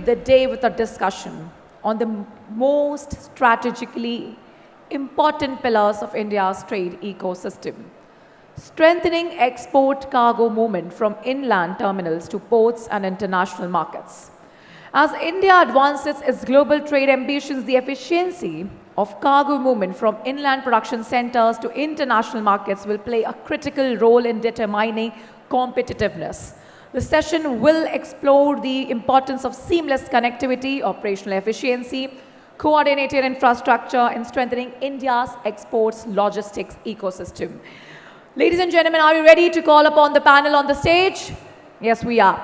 begin the day with a discussion on the most strategically important pillars of India's trade ecosystem. Strengthening export cargo movement from inland terminals to ports and international markets. As India advances its global trade ambitions, the efficiency of cargo movement from inland production centers to international markets will play a critical role in determining competitiveness. The session will explore the importance of seamless connectivity, operational efficiency, coordinated infrastructure, and strengthening India's exports logistics ecosystem. Ladies and gentlemen, are you ready to call upon the panel on the stage? Yes, we are.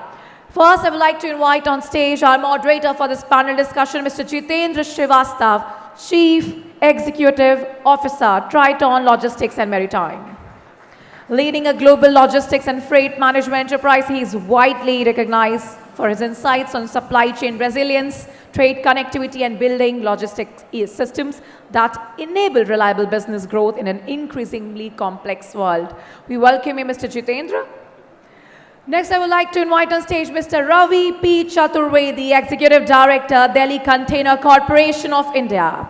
First, I would like to invite on stage our moderator for this panel discussion, Mr. Jitendra Srivastava, Chief Executive Officer, Triton Logistics and Maritime. Leading a global logistics and freight management enterprise, he is widely recognized for his insights on supply chain resilience, trade connectivity, and building logistics systems that enable reliable business growth in an increasingly complex world. We welcome you, Mr. Jitendra. Next, I would like to invite on stage Mr. Ravi P. Chaturvedi, Executive Director, Delhi Container Corporation of India.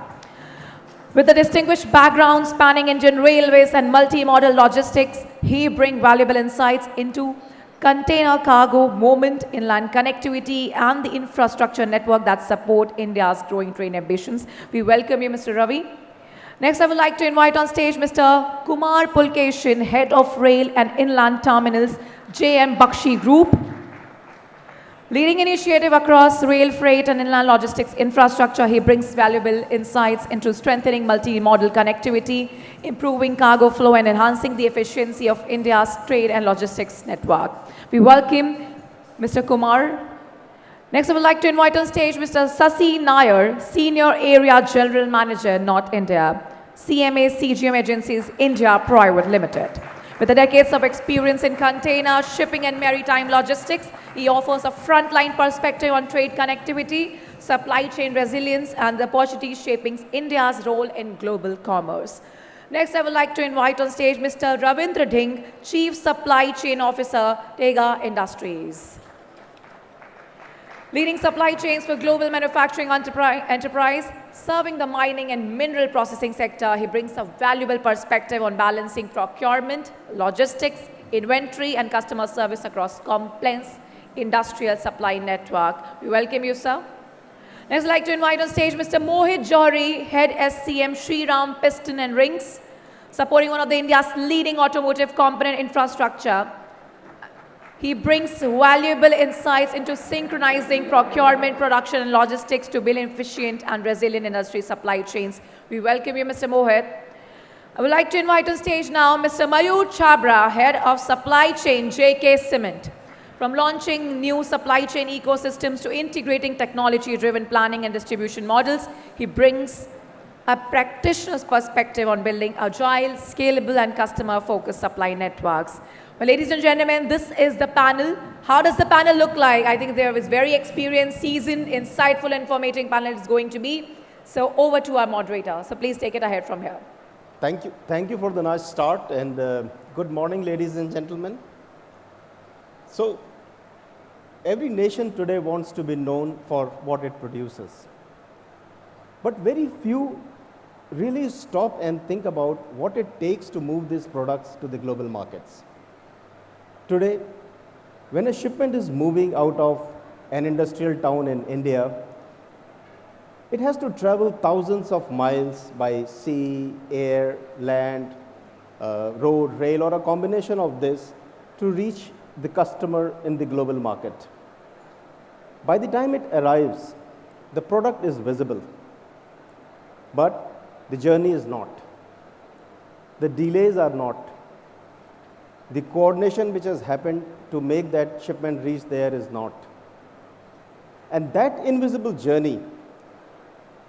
With a distinguished background spanning Indian railways and multimodal logistics, he brings valuable insights into container cargo movement, inland connectivity, and the infrastructure network that support India's growing trade ambitions. We welcome you, Mr. Ravi. Next, I would like to invite on stage Mr. Kumar Pulkeshin, Head of Rail and Inland Terminals, JM Baxi Group. Leading initiative across rail freight and inland logistics infrastructure, he brings valuable insights into strengthening multi-modal connectivity, improving cargo flow, and enhancing the efficiency of India's trade and logistics network. We welcome Mr. Kumar. Next, I would like to invite on stage Mr. Sasi Nair, Senior Area General Manager, North India, CMA CGM Agencies India Private Limited. With decades of experience in container, shipping, and maritime logistics, he offers a frontline perspective on trade connectivity, supply chain resilience, and the opportunities shaping India's role in global commerce. Next, I would like to invite on stage Mr. Ravindra Dhing, Chief Supply Chain Officer, Tega Industries. Leading supply chains for global manufacturing enterprise, serving the mining and mineral processing sector, he brings a valuable perspective on balancing procurement, logistics, inventory, and customer service across complex industrial supply network. We welcome you, sir. Next, I'd like to invite on stage Mr. Mohit Jauhari, Head SCM Shriram Piston and Rings, supporting one of the India's leading automotive component infrastructure. He brings valuable insights into synchronizing procurement, production, and logistics to build efficient and resilient industry supply chains. We welcome you, Mr. Mohit. I would like to invite on stage now Mr. Mayur Chhabra, Head of Supply Chain, JK Cement. From launching new supply chain ecosystems to integrating technology-driven planning and distribution models, he brings a practitioner's perspective on building agile, scalable, and customer-focused supply networks. Well, ladies and gentlemen, this is the panel. How does the panel look like? I think there is very experienced, seasoned, insightful, informative panel is going to be. So over to our moderator. So please take it ahead from here. Thank you. Thank you for the nice start, and good morning, ladies and gentlemen. So every nation today wants to be known for what it produces. But very few really stop and think about what it takes to move these products to the global markets. Today, when a shipment is moving out of an industrial town in India, it has to travel thousands of miles by sea, air, land, road, rail, or a combination of this to reach the customer in the global market. By the time it arrives, the product is visible, but the journey is not. The delays are not. The coordination which has happened to make that shipment reach there is not. And that invisible journey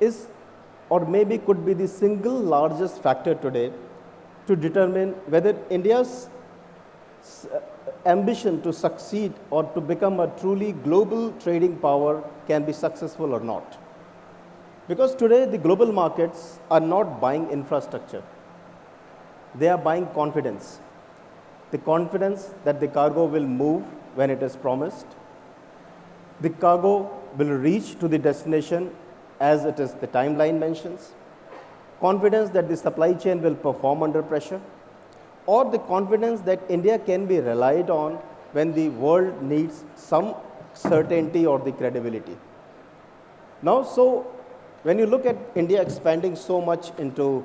is, or maybe could be, the single largest factor today to determine whether India's ambition to succeed or to become a truly global trading power can be successful or not. Because today the global markets are not buying infrastructure. They are buying confidence. The confidence that the cargo will move when it is promised. The cargo will reach to the destination as it is the timeline mentions, confidence that the supply chain will perform under pressure, or the confidence that India can be relied on when the world needs some certainty or the credibility. Now, so when you look at India expanding so much into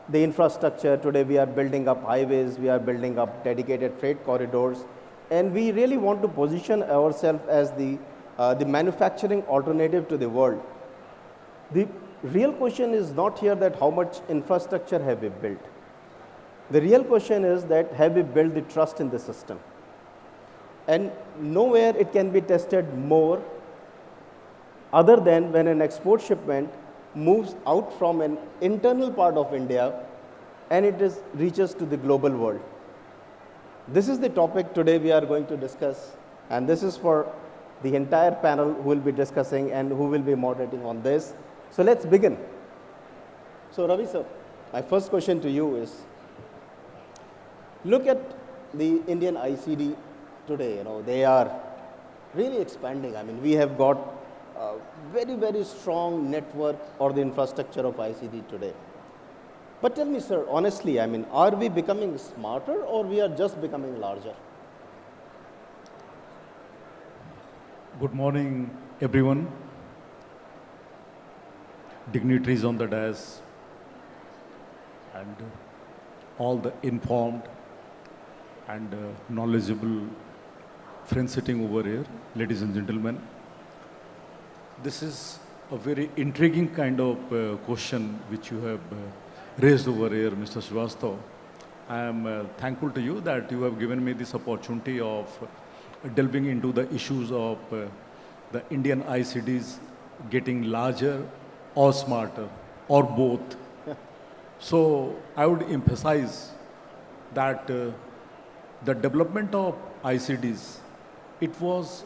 the infrastructure, today we are building up highways, we are building up dedicated freight corridors, and we really want to position ourselves as the manufacturing alternative to the world. The real question is not here that how much infrastructure have we built. The real question is that have we built the trust in the system? And nowhere it can be tested more other than when an export shipment moves out from an internal part of India and reaches to the global world. This is the topic today we are going to discuss, and this is for the entire panel who will be discussing and who will be moderating on this. So let's begin. So Ravi sir, my first question to you is, look at the Indian ICD today, they are really expanding. I mean, we have got a very, very strong network or the infrastructure of ICD today. But tell me, sir, honestly, I mean, are we becoming smarter or we are just becoming larger? Good morning, everyone. Dignitaries on the dais and all the informed and knowledgeable friends sitting over here, ladies and gentlemen. This is a very intriguing kind of question which you have raised over here, Mr. Srivastava. I am thankful to you that you have given me this opportunity of delving into the issues of the Indian ICDs getting larger or smarter or both. So I would emphasize that the development of ICDs, it was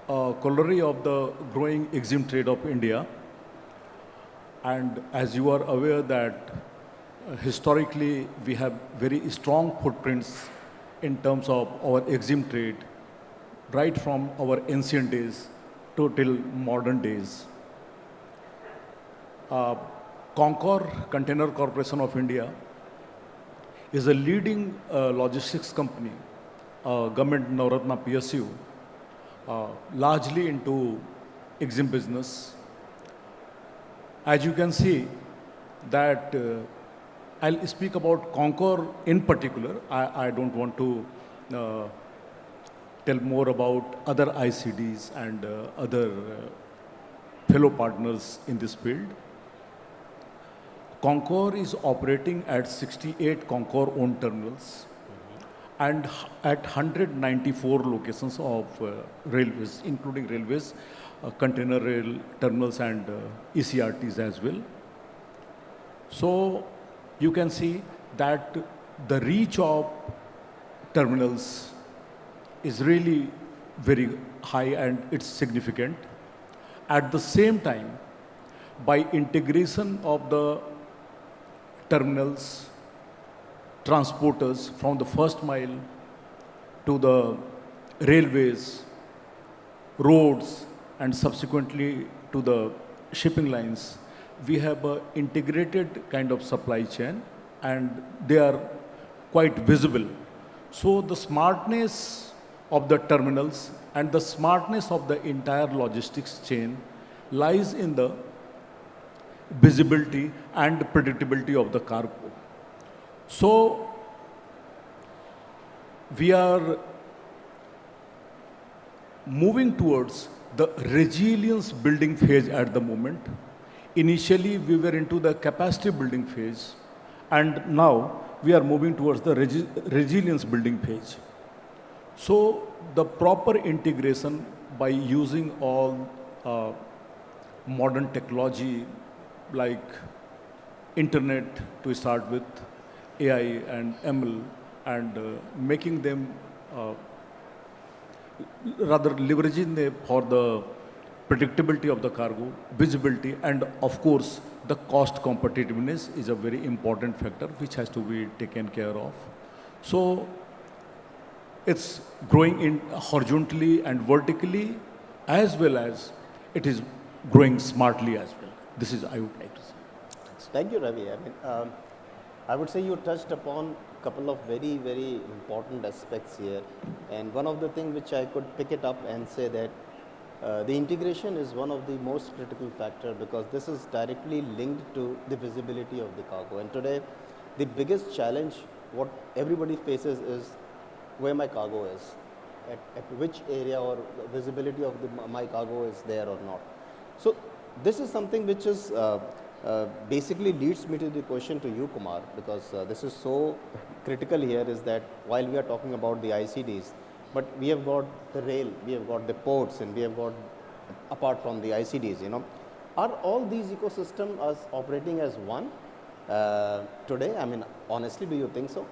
a corollary of the growing EXIM trade of India. And as you are aware that historically we have very strong footprints in terms of our EXIM trade, right from our ancient days to till modern days. Concor Container Corporation of India is a leading logistics company, government Navratna PSU, largely into EXIM business. As you can see that I'll speak about Concor in particular. I don't want to tell more about other ICDs and other fellow partners in this field. Concor is operating at 68 Concor owned terminals and at 194 locations of railways, including railways, container rail terminals and ECRTs as well. So you can see that the reach of terminals is really very high and it's significant. At the same time, by integration of the terminals, transporters from the first mile to the railways, roads, and subsequently to the shipping lines, we have an integrated kind of supply chain and they are quite visible. So the smartness of the terminals and the smartness of the entire logistics chain lies in the visibility and predictability of the cargo. So we are moving towards the resilience building phase at the moment. Initially, we were into the capacity building phase, and now we are moving towards the resilience building phase. So the proper integration by using all modern technology like internet to start with, AI and ML, and making them rather leveraging them for the predictability of the cargo, visibility, and of course the cost competitiveness is a very important factor which has to be taken care of. So it's growing in horizontally and vertically as well as it is growing smartly as well. This is, I would like to say. Thanks. Thank you, Ravi. I would say you touched upon a couple of very, very important aspects here. And one of the things which I could pick it up and say that the integration is one of the most critical factor, because this is directly linked to the visibility of the cargo. And today, the biggest challenge what everybody faces is where my cargo is, at which area or visibility of my cargo is there or not. So this is something which is basically leads me to the question to you, Kumar, because this is so critical here, is that while we are talking about the ICDs, but we have got the rail, we have got the ports, and we have got, apart from the ICDs, are all these ecosystems as operating as one today? I mean, honestly, do you think so?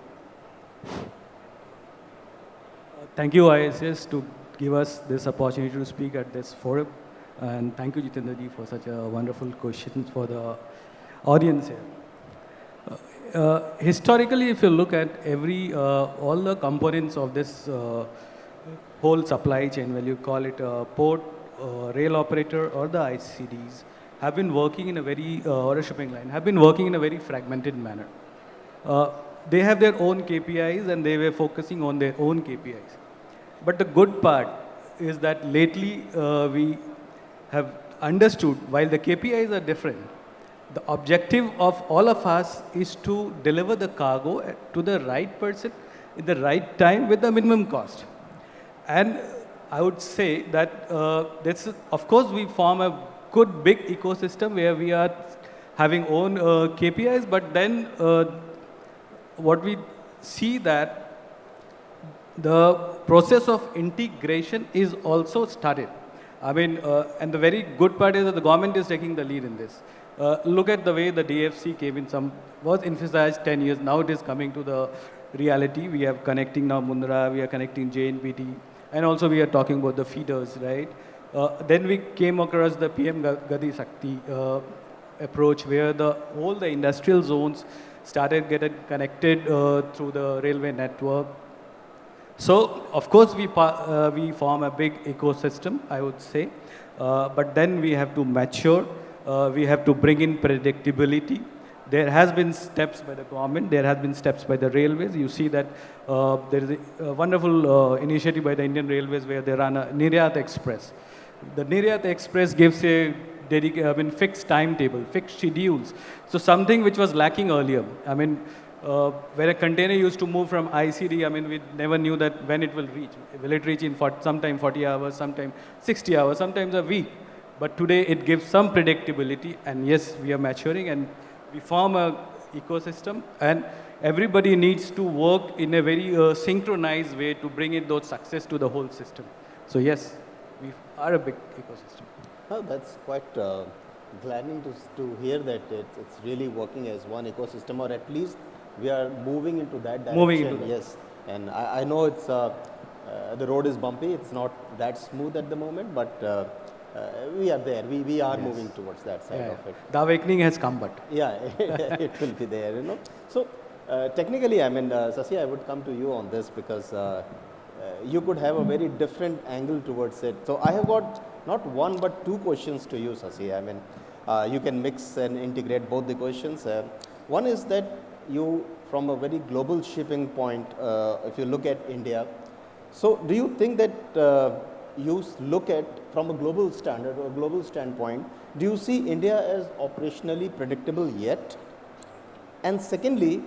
Thank you, ISS, to give us this opportunity to speak at this forum. And thank you, Jitendra ji, for such a wonderful question for the audience here. Historically, if you look at all the components of this whole supply chain, whether you call it a port, rail operator, or the ICDs, have been working in a very, or a shipping line, have been working in a very fragmented manner. They have their own KPIs and they were focusing on their own KPIs. But the good part is that lately we have understood, while the KPIs are different, the objective of all of us is to deliver the cargo to the right person in the right time with the minimum cost. And I would say that of course, we form a good big ecosystem where we are having own KPIs, but then what we see that the process of integration is also started. I mean, and the very good part is that the government is taking the lead in this. Look at the way the DFC came in, was emphasized 10 years, now it is coming to the reality. We are connecting now Mundra, we are connecting JNPT, and also we are talking about the feeders, right? Then we came across the PM Gati Shakti approach, where all the industrial zones started getting connected through the railway network. So, of course, we form a big ecosystem, I would say, but then we have to mature, we have to bring in predictability. There has been steps by the government, there has been steps by the railways. You see that there is a wonderful initiative by the Indian Railways where they run a Niryat Express. The Niryat Express gives a fixed timetable, fixed schedules. So something which was lacking earlier. I mean, where a container used to move from ICD, I mean, we never knew that when it will reach. Will it reach in sometime 40 hours, sometime 60 hours, sometimes a week. But today it gives some predictability, and yes, we are maturing and we form a ecosystem, and everybody needs to work in a very synchronized way to bring in those success to the whole system. So yes, we are a big ecosystem. Oh, that's quite gladdening to hear that it's really working as one ecosystem, or at least we are moving into that direction. Moving into that. Yes, and I know it's the road is bumpy. It's not that smooth at the moment, but we are there. We are moving towards that side of it. The awakening has come, but Yeah, it will be there. So technically, I mean, Sasi, I would come to you on this because you could have a very different angle towards it. So I have got not one but two questions to you, Sasi. I mean, you can mix and integrate both the questions. One is that you, from a very global shipping point, if you look at India, so do you think that you look at from a global standard or global standpoint, do you see India as operationally predictable yet? And secondly,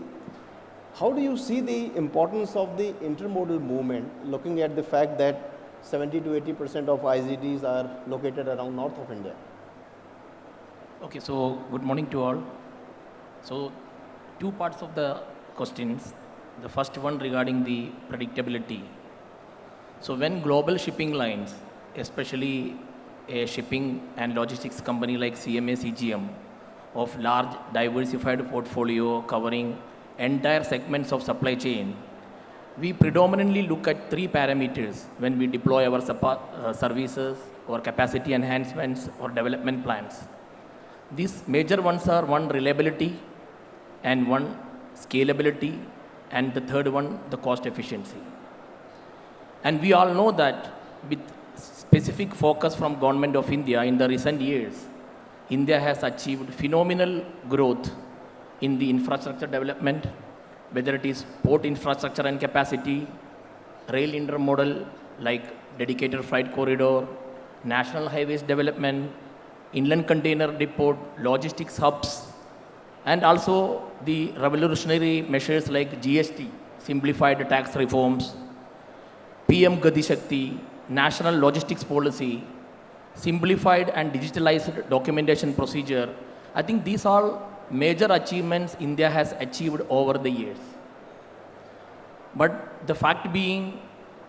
how do you see the importance of the intermodal movement, looking at the fact that 70 to 80% of ICDs are located around north of India? Okay, so good morning to all. So, two parts of the questions. The first one regarding the predictability. So, when global shipping lines, especially a shipping and logistics company like CMA CGM, of large diversified portfolio covering entire segments of supply chain, we predominantly look at three parameters when we deploy our services or capacity enhancements or development plans. These major ones are one, reliability, and one, scalability, and the third one, the cost efficiency. And we all know that with specific focus from government of India in the recent years, India has achieved phenomenal growth in the infrastructure development, whether it is port infrastructure and capacity, rail intermodal like dedicated freight corridor, national highways development, inland container depot, logistics hubs, and also the revolutionary measures like GST, simplified tax reforms, PM Gati Shakti, national logistics policy, simplified and digitalized documentation procedure. I think these are major achievements India has achieved over the years. But the fact being,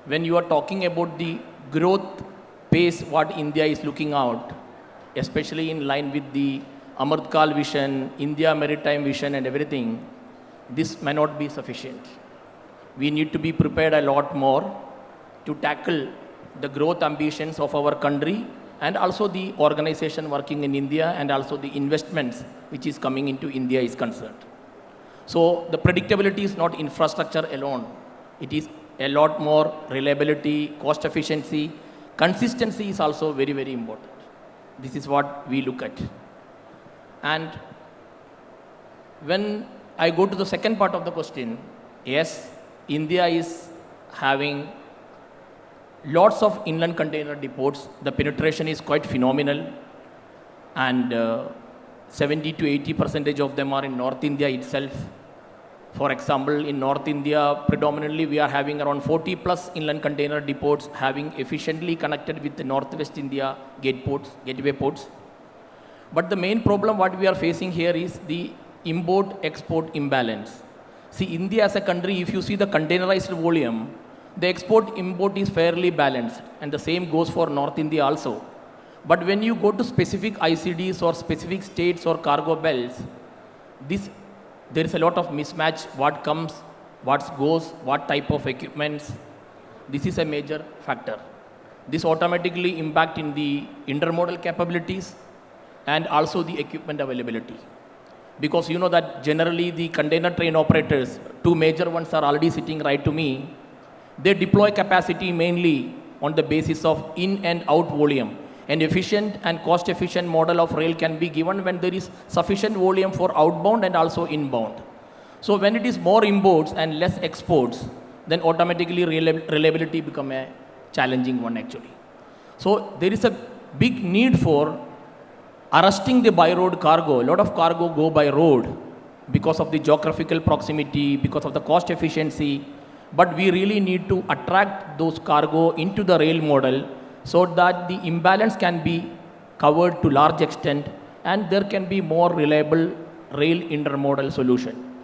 when you are talking about the growth pace what India is looking out, especially in line with the Amritkal vision, India Maritime vision and everything, this may not be sufficient. We need to be prepared a lot more to tackle the growth ambitions of our country and also the organization working in India and also the investments which is coming into India is concerned. So the predictability is not infrastructure alone. It is a lot more reliability, cost efficiency, consistency is also very, very important. This is what we look at. And when I go to the second part of the question, yes, India is having lots of inland container depots. The penetration is quite phenomenal. And 70 to 80% of them are in North India itself. For example, in North India, predominantly we are having around 40 plus inland container depots having efficiently connected with the Northwest India gateway ports. But the main problem what we are facing here is the import-export imbalance. See, India as a country, if you see the containerized volume, the export-import is fairly balanced, and the same goes for North India also. But when you go to specific ICDs or specific states or cargo belts, there is a lot of mismatch, what comes, what goes, what type of equipments. This is a major factor. This automatically impact in the intermodal capabilities and also the equipment availability. Because you know that generally the container train operators, two major ones are already sitting right to me, they deploy capacity mainly on the basis of in and out volume. An efficient and cost efficient model of rail can be given when there is sufficient volume for outbound and also inbound. So when it is more imports and less exports, then automatically reliability become a challenging one actually. So there is a big need for arresting the by road cargo. A lot of cargo go by road because of the geographical proximity, because of the cost efficiency. But we really need to attract those cargo into the rail model so that the imbalance can be covered to large extent and there can be more reliable rail intermodal solution.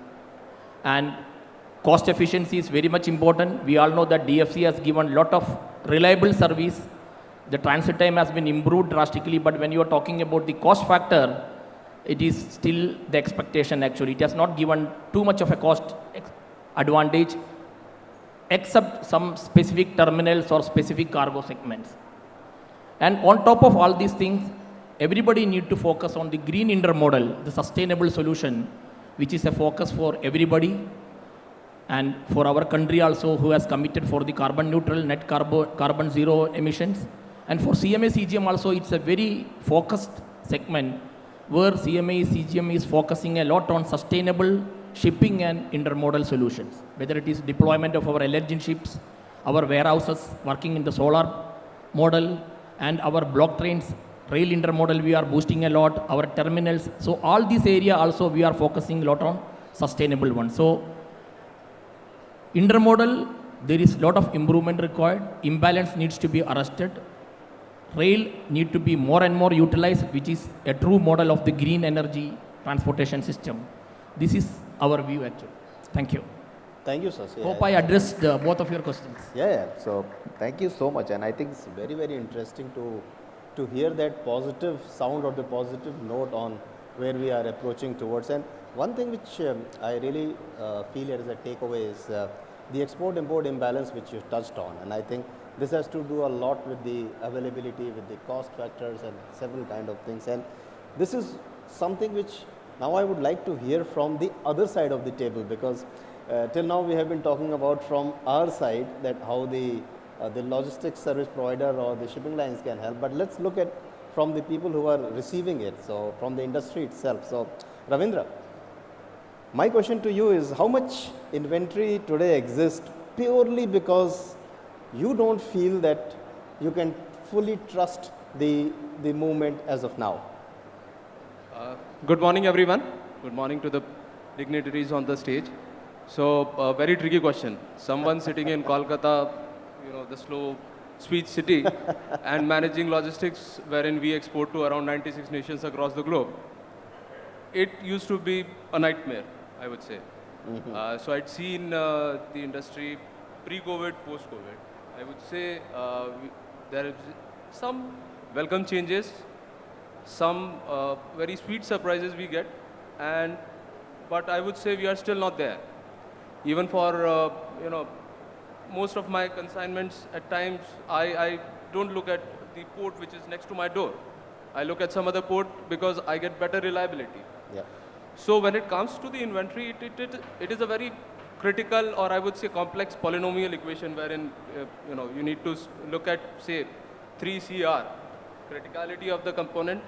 And cost efficiency is very much important. We all know that DFC has given a lot of reliable service. The transit time has been improved drastically, but when you are talking about the cost factor, it is still the expectation actually. It has not given too much of a cost advantage except some specific terminals or specific cargo segments. And on top of all these things, everybody need to focus on the green intermodal, the sustainable solution, which is a focus for everybody and for our country also who has committed for the carbon neutral, net carbon zero emissions. And for CMA CGM also, it's a very focused segment where CMA CGM is focusing a lot on sustainable shipping and intermodal solutions, whether it is deployment of our LNG ships, our warehouses working in the solar model, and our block trains, rail intermodal we are boosting a lot, our terminals. So all this area also we are focusing a lot on sustainable ones. So intermodal, there is a lot of improvement required. Imbalance needs to be arrested. Rail need to be more and more utilized, which is a true model of the green energy transportation system. This is our view actually. Thank you. Thank you, Sasi. Hope I addressed both of your questions. Yeah. So thank you so much. And I think it's very, very interesting to hear that positive sound or the positive note on where we are approaching towards. And one thing which I really feel as a takeaway is the export-import imbalance which you touched on. And I think this has to do a lot with the availability, with the cost factors and several kind of things. And this is something which now I would like to hear from the other side of the table, because till now we have been talking about from our side that how the the logistics service provider or the shipping lines can help, but let's look at from the people who are receiving it, so from the industry itself. So, Ravindra, my question to you is, how much inventory today exists purely because you don't feel that you can fully trust the movement as of now? Good morning, everyone. Good morning to the dignitaries on the stage. So, very tricky question. Someone sitting in Kolkata, the slow speech city, and managing logistics wherein we export to around 96 nations across the globe. It used to be a nightmare, I would say. So I'd seen the industry pre-COVID, post-COVID. I would say there is some welcome changes, some very sweet surprises we get, but I would say we are still not there. Even for most of my consignments, at times I don't look at the port which is next to my door. I look at some other port because I get better reliability. Yeah. So when it comes to the inventory, it is a very critical, or I would say complex polynomial equation wherein you need to look at, say, 3CR, criticality of the component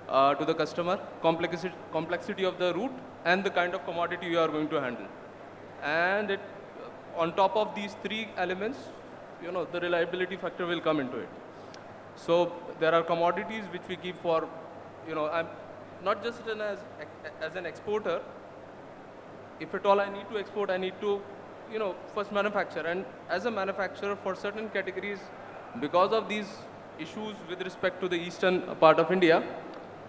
to the customer, complexity of the route, and the kind of commodity you are going to handle. And on top of these three elements, the reliability factor will come into it. So there are commodities which we keep for, I'm not just as an exporter. If at all I need to export, I need to, first manufacture. And as a manufacturer for certain categories, because of these issues with respect to the eastern part of India,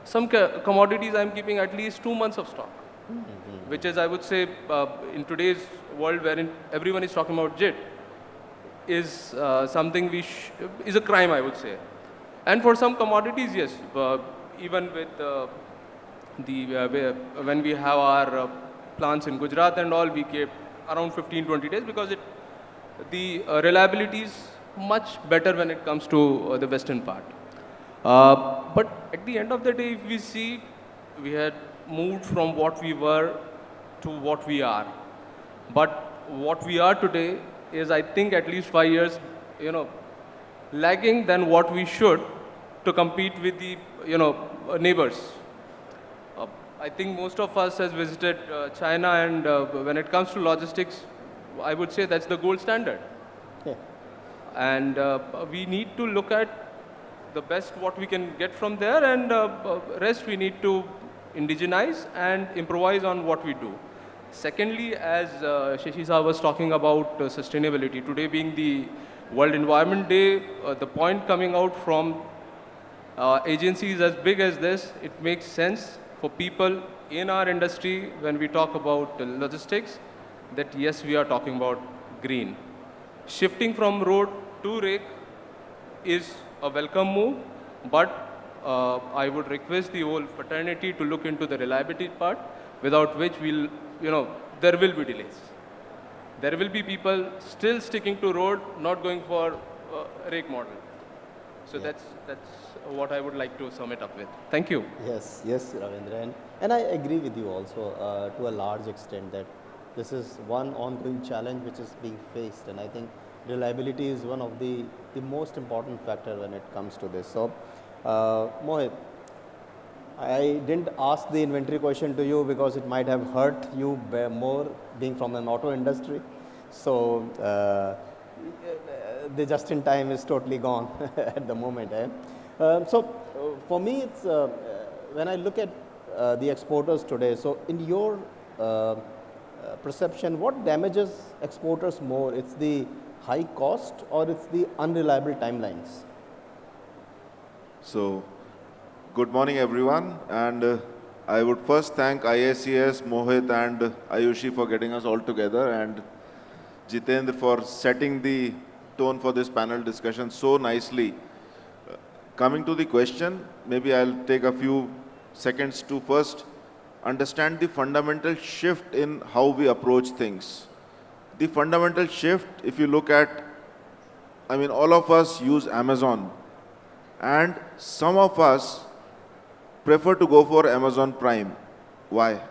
some commodities I'm keeping at least 2 months of stock, which is, I would say, in today's world wherein everyone is talking about JIT, is something is a crime, I would say. And for some commodities, yes, even with when we have our plants in Gujarat and all, we keep around 15-20 days because the reliability is much better when it comes to the western part. But at the end of the day, if we see, we had moved from what we were to what we are. But what we are today is, I think, at least 5 years, lagging than what we should to compete with the, neighbors. I think most of us has visited China, and when it comes to logistics, I would say that's the gold standard. Yeah. And we need to look at the best what we can get from there, and rest we need to indigenize and improvise on what we do. Secondly, as Shashi Saab was talking about sustainability, today being the World Environment Day, the point coming out from agencies as big as this, it makes sense for people in our industry when we talk about logistics, that yes, we are talking about green. Shifting from road to rake is a welcome move, but I would request the whole fraternity to look into the reliability part, without which there will be delays. There will be people still sticking to road, not going for rake model. So Yeah. that's what I would like to sum it up with. Thank you. Yes, Ravindra, and I agree with you also to a large extent that this is one ongoing challenge which is being faced, and I think reliability is one of the most important factor when it comes to this. So, Mohit, I didn't ask the inventory question to you because it might have hurt you more being from an auto industry. So, the just-in-time is totally gone at the moment. For me, it's when I look at the exporters today. So, in your perception, what damages exporters more? It's the high cost or it's the unreliable timelines? So, good morning everyone, and I would first thank IACS, Mohit and Ayushi for getting us all together, and Jitendra for setting the tone for this panel discussion so nicely. Coming to the question, maybe I'll take a few seconds to first understand the fundamental shift in how we approach things. The fundamental shift, if you look at, all of us use Amazon, and some of us prefer to go for Amazon Prime. Why?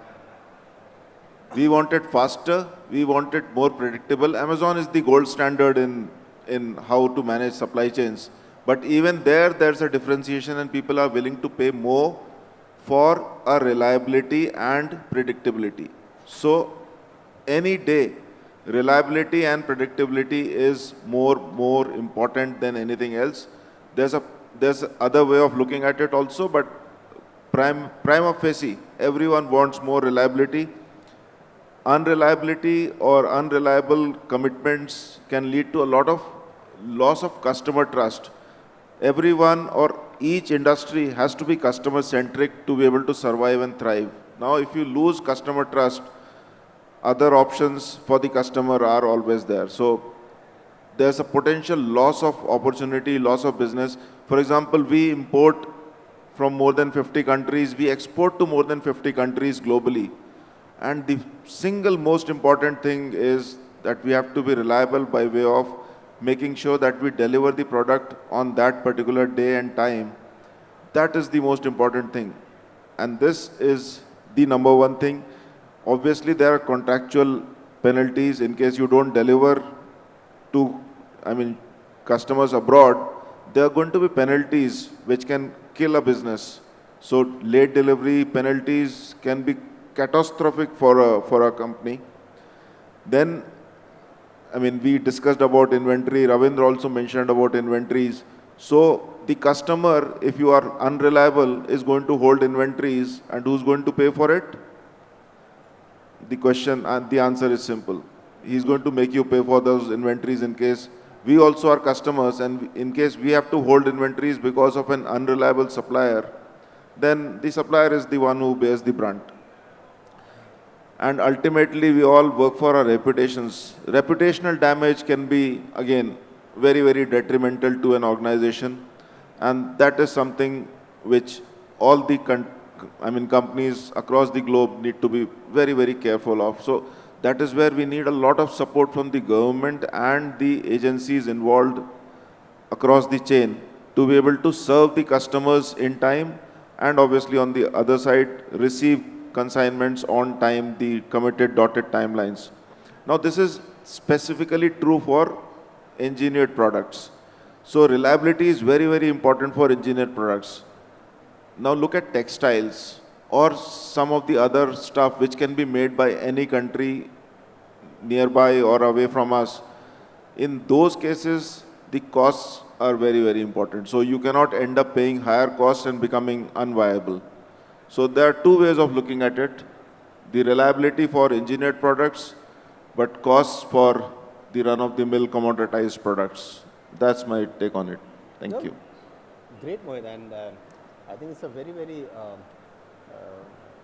We want it faster, we want it more predictable. Amazon is the gold standard in in how to manage supply chains. But even there's a differentiation and people are willing to pay more for a reliability and predictability. So any day, reliability and predictability is more important than anything else. There's other way of looking at it also, but prima facie, everyone wants more reliability. Unreliability or unreliable commitments can lead to a lot of loss of customer trust. Everyone or each industry has to be customer centric to be able to survive and thrive. Now, if you lose customer trust, other options for the customer are always there. So there's a potential loss of opportunity, loss of business. For example, we import from more than 50 countries, we export to more than 50 countries globally. And the single most important thing is that we have to be reliable by way of making sure that we deliver the product on that particular day and time. That is the most important thing. And this is the number one thing. Obviously, there are contractual penalties in case you don't deliver to, customers abroad. There are going to be penalties which can kill a business. So late delivery penalties can be catastrophic for a company. Then, we discussed about inventory. Ravindra also mentioned about inventories. So the customer, if you are unreliable, is going to hold inventories, and who's going to pay for it? The question and the answer is simple. He's going to make you pay for those inventories in case we also are customers, and in case we have to hold inventories because of an unreliable supplier, then the supplier is the one who bears the brunt. And ultimately, we all work for our reputations. Reputational damage can be, again, very detrimental to an organization. And that is something which all the companies across the globe need to be very careful of. So that is where we need a lot of support from the government and the agencies involved across the chain to be able to serve the customers in time, and obviously on the other side, receive consignments on time, the committed dotted timelines. Now, this is specifically true for engineered products. So reliability is very important for engineered products. Now look at textiles or some of the other stuff which can be made by any country nearby or away from us. In those cases, the costs are very important. So you cannot end up paying higher costs and becoming unviable. So there are two ways of looking at it. The reliability for engineered products, but costs for the run-of-the-mill commoditized products. That's my take on it. Thank you. Great, Mohit. And I think it's a very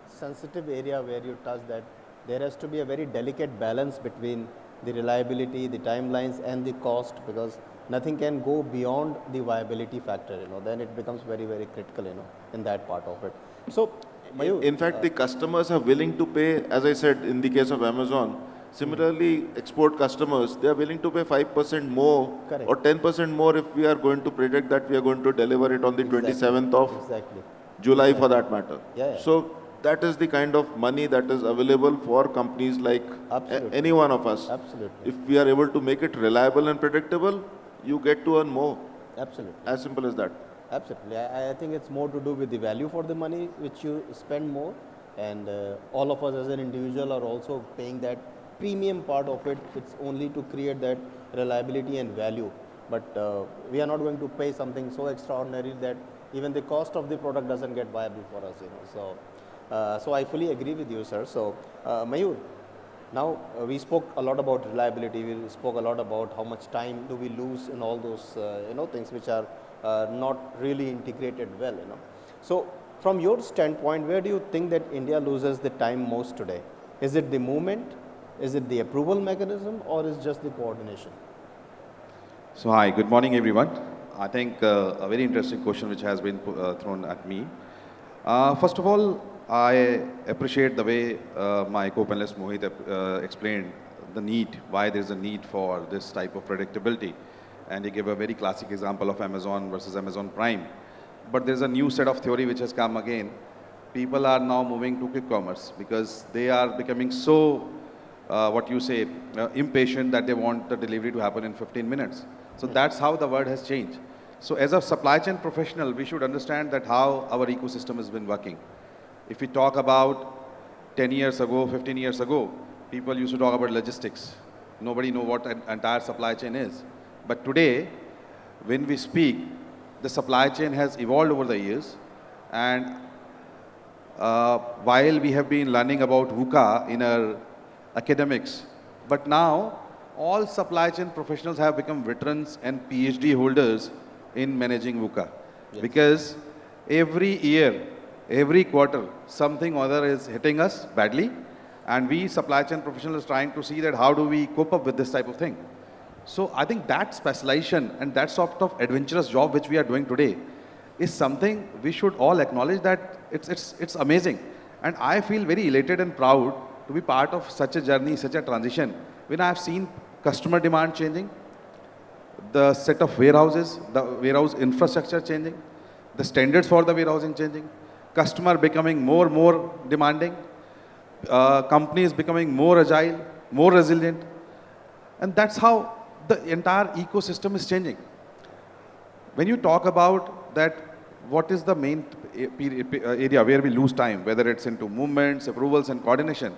sensitive area where you touch that there has to be a very delicate balance between the reliability, the timelines, and the cost, because nothing can go beyond the viability factor. Then it becomes very critical. In that part of it. So, Mayur, in fact, the customers are willing to pay, as I said, in the case of Amazon. Similarly, export customers, they are willing to pay 5% more Correct. or 10% more if we are going to predict that we are going to deliver it on the 27th of July for that matter. Yeah. So that is the kind of money that is available for companies like any one of us. Absolutely. If we are able to make it reliable and predictable, you get to earn more. Absolutely. As simple as that. Absolutely. I think it's more to do with the value for the money which you spend more, and all of us as an individual are also paying that premium part of it. It's only to create that reliability and value, but we are not going to pay something so extraordinary that even the cost of the product doesn't get viable for us. So I fully agree with you, sir. So Mayur, now we spoke a lot about reliability. We spoke a lot about how much time do we lose in all those things which are not really integrated well. So from your standpoint, where do you think that India loses the time most today? Is it the movement? Is it the approval mechanism, or is just the coordination? So hi, good morning everyone. I think a very interesting question which has been thrown at me. First of all, I appreciate the way my co-panelist Mohit explained the need, why there is a need for this type of predictability. And he gave a very classic example of Amazon versus Amazon Prime. But there's a new set of theory which has come again. People are now moving to quick commerce because they are becoming so impatient that they want the delivery to happen in 15 minutes. So that's how the world has changed. So as a supply chain professional, we should understand that how our ecosystem has been working. If we talk about 10 years ago, 15 years ago, people used to talk about logistics. Nobody knew what an entire supply chain is. But today, when we speak, the supply chain has evolved over the years. And while we have been learning about VUCA in our academics, but now all supply chain professionals have become veterans and PhD holders in managing VUCA. Yes. Because every year, every quarter, something or other is hitting us badly. And we supply chain professionals trying to see that how do we cope up with this type of thing. So I think that specialization and that sort of adventurous job which we are doing today is something we should all acknowledge that it's amazing. And I feel very elated and proud to be part of such a journey, such a transition. When I have seen customer demand changing, the set of warehouses, the warehouse infrastructure changing, the standards for the warehousing changing, customer becoming more demanding, companies becoming more agile, more resilient. And that's how the entire ecosystem is changing. When you talk about that, what is the main area where we lose time, whether it's into movements, approvals, and coordination.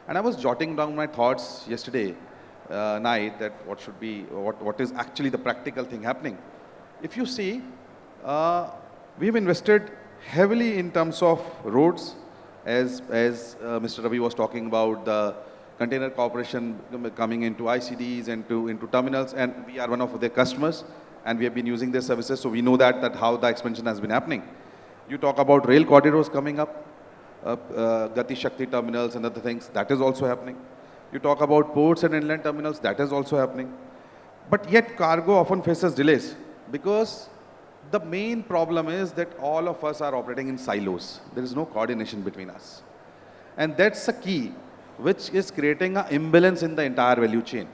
And I was jotting down my thoughts yesterday night that what is actually the practical thing happening. If you see, we've invested heavily in terms of roads, as Mr. Ravi was talking about the container corporation coming into ICDs and into terminals, and we are one of their customers, and we have been using their services, so we know that how the expansion has been happening. You talk about rail corridors coming up, Gati Shakti terminals and other things, that is also happening. You talk about ports and inland terminals, that is also happening. But yet cargo often faces delays because the main problem is that all of us are operating in silos. There is no coordination between us. And that's the key, which is creating an imbalance in the entire value chain.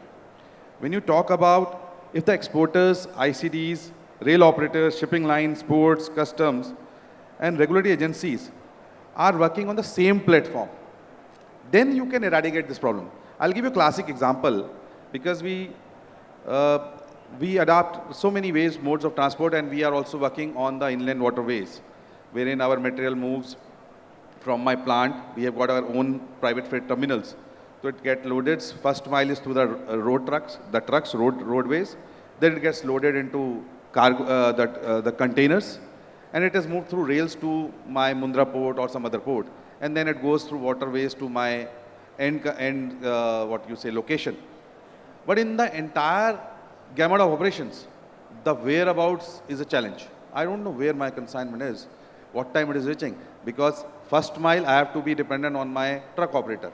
When you talk about if the exporters, ICDs, rail operators, shipping lines, ports, customs, and regulatory agencies are working on the same platform, then you can eradicate this problem. I'll give you a classic example because we adopt so many modes of transport, and we are also working on the inland waterways, wherein our material moves from my plant. We have got our own private freight terminals. So it gets loaded. First mile is through the roadways. Then it gets loaded into cargo, the containers, and it is moved through rails to my Mundra port or some other port. And then it goes through waterways to my location. But in the entire gamut of operations, the whereabouts is a challenge. I don't know where my consignment is, what time it is reaching, because first mile I have to be dependent on my truck operator.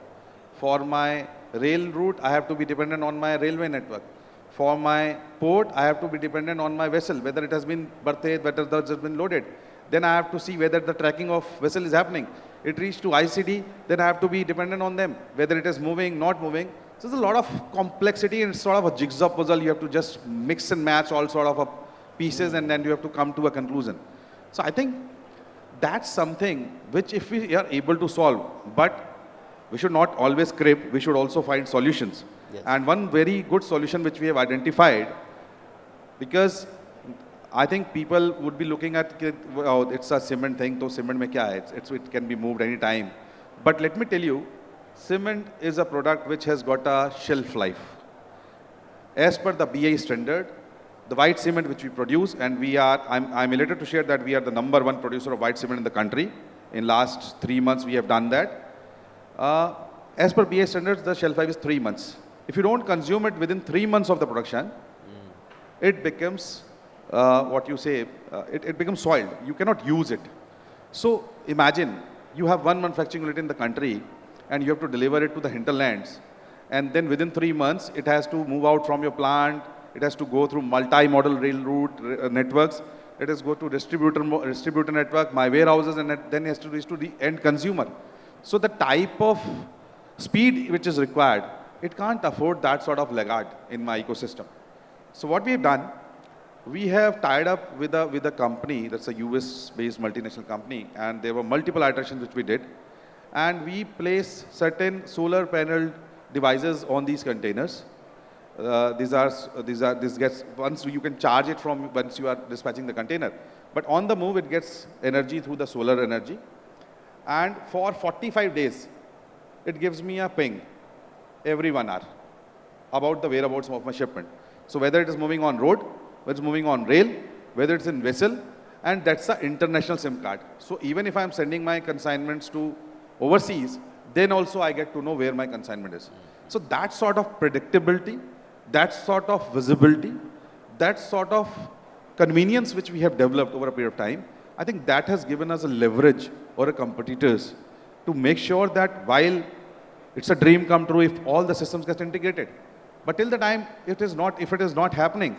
For my rail route, I have to be dependent on my railway network. For my port, I have to be dependent on my vessel, whether it has been berthed, whether it has been loaded. Then I have to see whether the tracking of vessel is happening. It reached to ICD, then I have to be dependent on them, whether it is moving, not moving. So there's a lot of complexity, and it's sort of a jigsaw puzzle. You have to just mix and match all sort of pieces, and then you have to come to a conclusion. So I think that's something which if we are able to solve, but we should not always crib, we should also find solutions. Yes. And one very good solution which we have identified, because I think people would be looking at, oh, it's a cement thing, so cement mein kya hai? It can be moved anytime. But let me tell you, cement is a product which has got a shelf life. As per the BI standard, the white cement which we produce, and I'm elated to share that we are the #1 producer of white cement in the country. In last 3 months, we have done that. As per BI standards, the shelf life is 3 months. If you don't consume it within 3 months of the production, it becomes, it becomes soiled. You cannot use it. So imagine, you have one manufacturing unit in the country, and you have to deliver it to the hinterlands. And then within 3 months, it has to move out from your plant. It has to go through multi-model rail route networks. It has to go to distributor network, my warehouses, and then it has to reach to the end consumer. So the type of speed which is required, it can't afford that sort of laggard in my ecosystem. So what we have done, we have tied up with a company that's a US-based multinational company, and there were multiple iterations which we did. And we place certain solar panel devices on these containers. This gets, once you can charge it from once you are dispatching the container. But on the move, it gets energy through the solar energy. And for 45 days, it gives me a ping every 1 hour about the whereabouts of my shipment. So whether it is moving on road, whether it's moving on rail, whether it's in vessel, and that's an international SIM card. So even if I'm sending my consignments to overseas, then also I get to know where my consignment is. So that sort of predictability, that sort of visibility, that sort of convenience which we have developed over a period of time, I think that has given us a leverage over competitors to make sure that while it's a dream come true if all the systems get integrated, but till the time if it is not happening,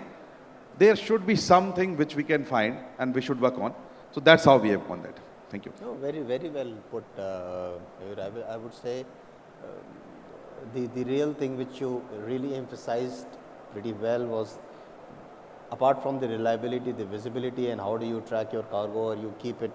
there should be something which we can find and we should work on. So that's how we have gone that. Thank you. No, very, very well put. I would say the real thing which you really emphasized pretty well was, apart from the reliability, the visibility, and how do you track your cargo or you keep it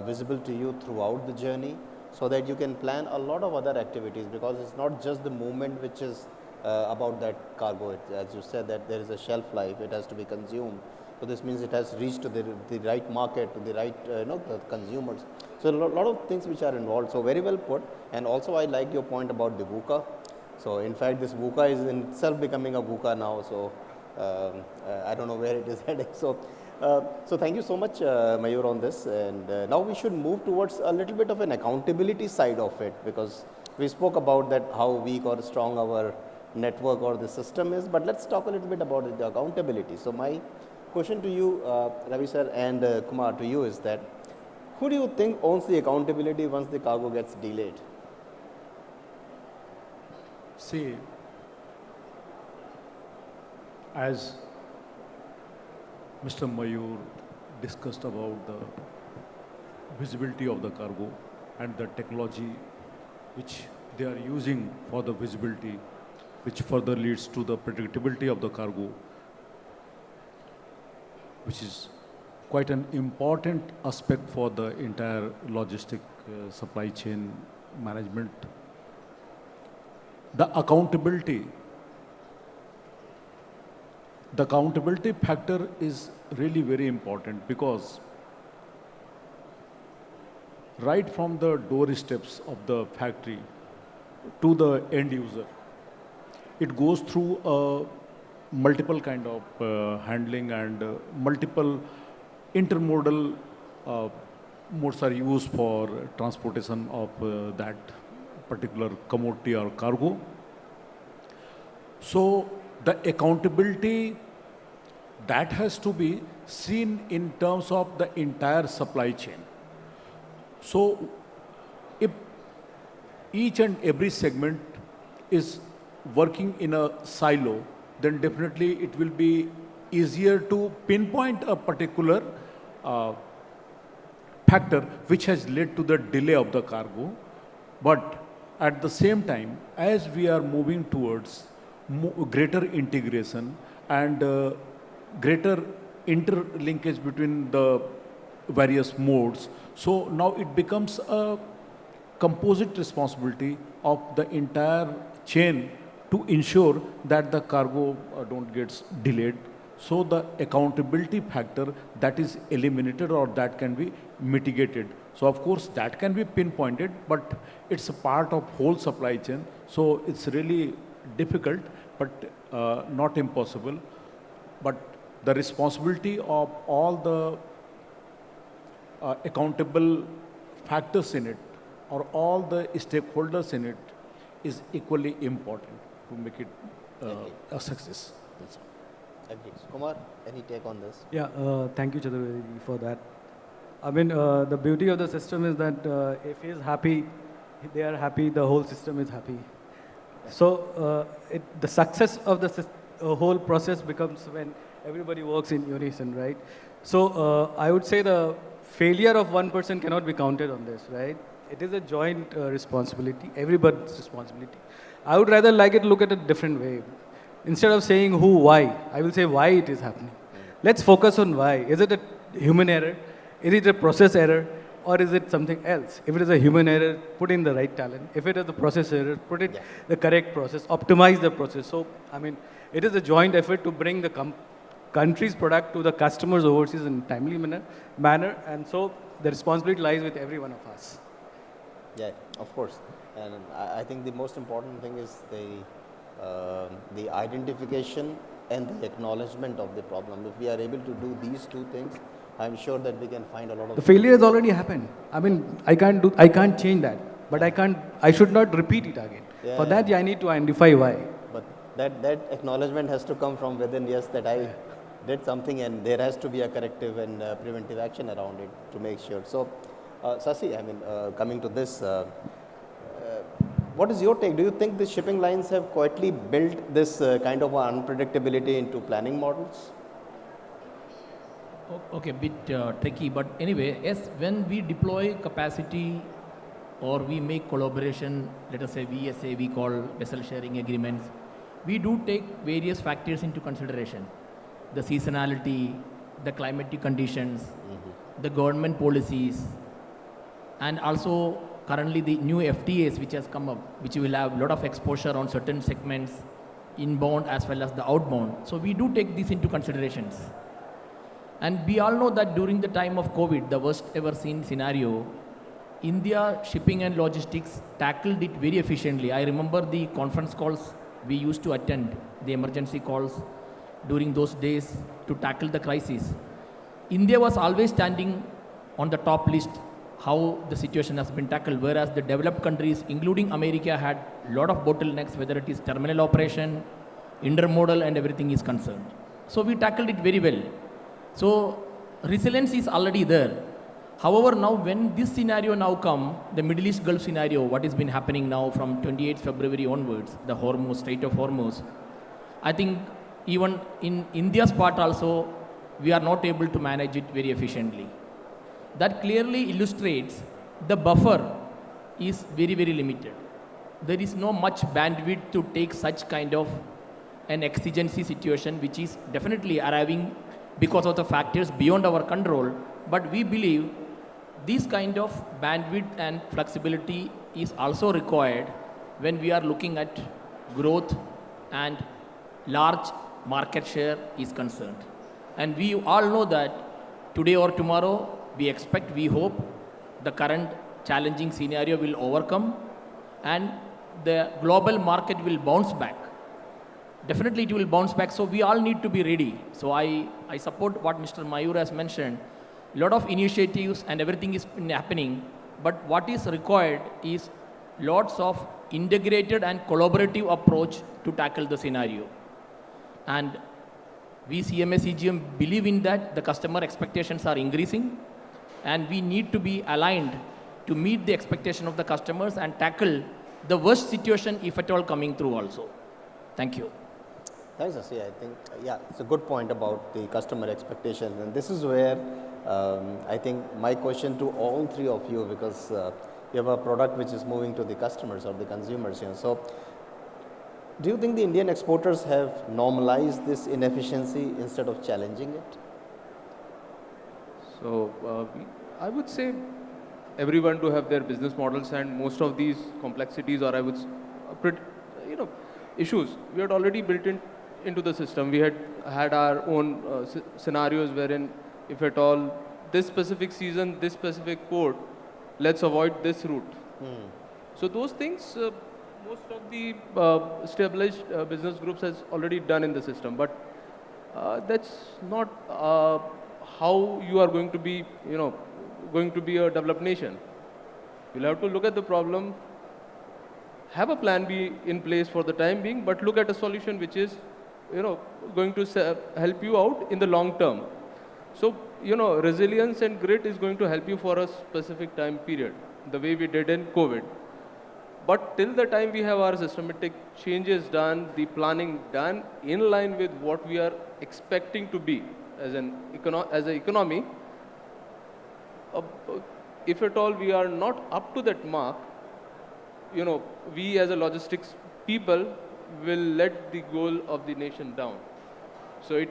visible to you throughout the journey, so that you can plan a lot of other activities, because it's not just the movement which is about that cargo. As you said, that there is a shelf life, it has to be consumed. So this means it has reached to the right market, to the right the consumers. So a lot of things which are involved. So very well put. And also I like your point about the VUCA. So in fact, this VUCA is in itself becoming a VUCA now. So I don't know where it is heading. So thank you so much, Mayur, on this. And now we should move towards a little bit of an accountability side of it, because we spoke about that how weak or strong our network or the system is. But let's talk a little bit about the accountability. So my question to you, Ravi sir, and Kumar, to you is that, who do you think owns the accountability once the cargo gets delayed? See, as Mr. Mayur discussed about the visibility of the cargo and the technology which they are using for the visibility, which further leads to the predictability of the cargo, which is quite an important aspect for the entire logistic supply chain management. The accountability factor is really very important, because right from the doorsteps of the factory to the end user, it goes through a multiple kind of handling, and multiple intermodal modes are used for transportation of that particular commodity or cargo. So the accountability, that has to be seen in terms of the entire supply chain. So if each and every segment is working in a silo, then definitely it will be easier to pinpoint a particular factor which has led to the delay of the cargo. But at the same time, as we are moving towards greater integration and greater interlinkage between the various modes, so now it becomes a composite responsibility of the entire chain to ensure that the cargo don't get delayed. So the accountability factor, that is eliminated or that can be mitigated. So of course that can be pinpointed, but it's a part of whole supply chain. So it's really difficult, but not impossible. But the responsibility of all the accountable factors in it, or all the stakeholders in it, is equally important to make it a success. That's all. Agreed. Kumar, any take on this? Yeah, thank you, Chaturvedi, for that. I mean, the beauty of the system is that if he is happy, they are happy, the whole system is happy. So the success of the whole process becomes when everybody works in unison, right? So I would say the failure of one person cannot be counted on this, right? It is a joint responsibility, everybody's responsibility. I would rather like it look at a different way. Instead of saying who, why, I will say why it is happening. Let's focus on why. Is it a human error? Is it a process error? or is it something else? If it is a human error, put in the right talent. If it is a process error, put it the correct process, optimize the process. So, I mean, it is a joint effort to bring the country's product to the customers overseas in a timely manner, and so the responsibility lies with every one of us. Yeah, of course. And I think the most important thing is the identification and the acknowledgement of the problem. If we are able to do these two things, I'm sure that we can find a lot of... The failure has already happened. I mean, I can't change that, but I should not repeat it again. Yeah, For that, I need to identify why. But that acknowledgement has to come from within, yes, that I did something, and there has to be a corrective and preventive action around it to make sure. So, Sasi, I mean, coming to this, what is your take? Do you think the shipping lines have quietly built this kind of unpredictability into planning models? Okay, bit tricky, but anyway, yes, when we deploy capacity or we make collaboration, let us say VSA, we call vessel sharing agreements, we do take various factors into consideration. The seasonality, the climatic conditions, the government policies, and also currently the new FTAs which has come up, which will have a lot of exposure on certain segments, inbound as well as the outbound. So we do take these into considerations. And we all know that during the time of COVID, the worst ever seen scenario, India shipping and logistics tackled it very efficiently. I remember the conference calls we used to attend, the emergency calls during those days to tackle the crisis. India was always standing on the top list how the situation has been tackled, whereas the developed countries, including America, had a lot of bottlenecks, whether it is terminal operation, intermodal, and everything is concerned. So we tackled it very well. So resilience is already there. However, now when this scenario now come, the Middle East Gulf scenario, what has been happening now from 28th February onwards, the Hormuz, Strait of Hormuz, I think even in India's part also, we are not able to manage it very efficiently. That clearly illustrates the buffer is very, very limited. There is no much bandwidth to take such kind of an exigency situation, which is definitely arriving because of the factors beyond our control. But we believe this kind of bandwidth and flexibility is also required when we are looking at growth and large market share is concerned. And we all know that today or tomorrow, we expect, we hope, the current challenging scenario will overcome and the global market will bounce back. Definitely it will bounce back, so we all need to be ready. So I support what Mr. Mayur has mentioned. A lot of initiatives and everything is happening, but what is required is lots of integrated and collaborative approach to tackle the scenario. And we CMA CGM believe in that. The customer expectations are increasing and we need to be aligned to meet the expectation of the customers and tackle the worst situation if at all coming through also. Thank you. Thanks, Sasi. I think, yeah, it's a good point about the customer expectations. And this is where I think my question to all three of you, because you have a product which is moving to the customers or the consumers. So do you think the Indian exporters have normalized this inefficiency instead of challenging it? So I would say everyone to have their business models, and most of these complexities, or I would issues, we had already built into the system. We had our own scenarios wherein, if at all, this specific season, this specific port, let's avoid this route. So those things, most of the established business groups has already done in the system, but that's not how you are going to be, going to be a developed nation. You'll have to look at the problem, have a plan B in place for the time being, but look at a solution which is, going to help you out in the long term. So, resilience and grit is going to help you for a specific time period, the way we did in COVID. But till the time we have our systematic changes done, the planning done in line with what we are expecting to be as an economy, if at all we are not up to that mark, we as a logistics people will let the goal of the nation down. So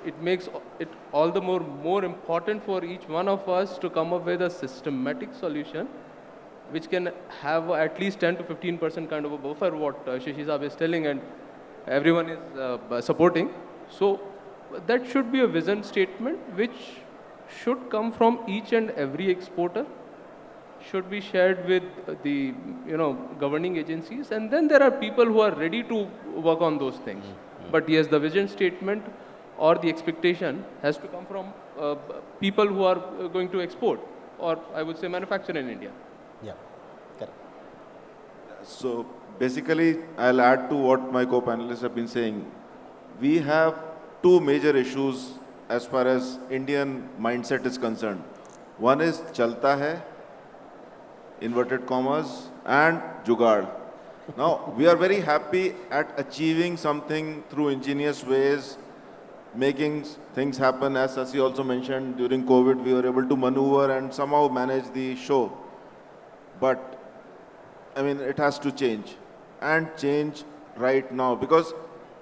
it makes it all the more important for each one of us to come up with a systematic solution which can have at least 10 to 15% kind of a buffer, what Shashi Saab is telling and everyone is supporting. So that should be a vision statement which should come from each and every exporter, should be shared with the governing agencies, and then there are people who are ready to work on those things. But yes, the vision statement or the expectation has to come from people who are going to export, or I would say manufacture in India. Yeah, correct. So basically, I'll add to what my co-panelists have been saying. We have two major issues as far as Indian mindset is concerned. One is chalta hai, inverted commas, and jugaad. Now, we are very happy at achieving something through ingenious ways, making things happen. As Sasi also mentioned, during COVID, we were able to maneuver and somehow manage the show. But, I mean, it has to change, and change right now, because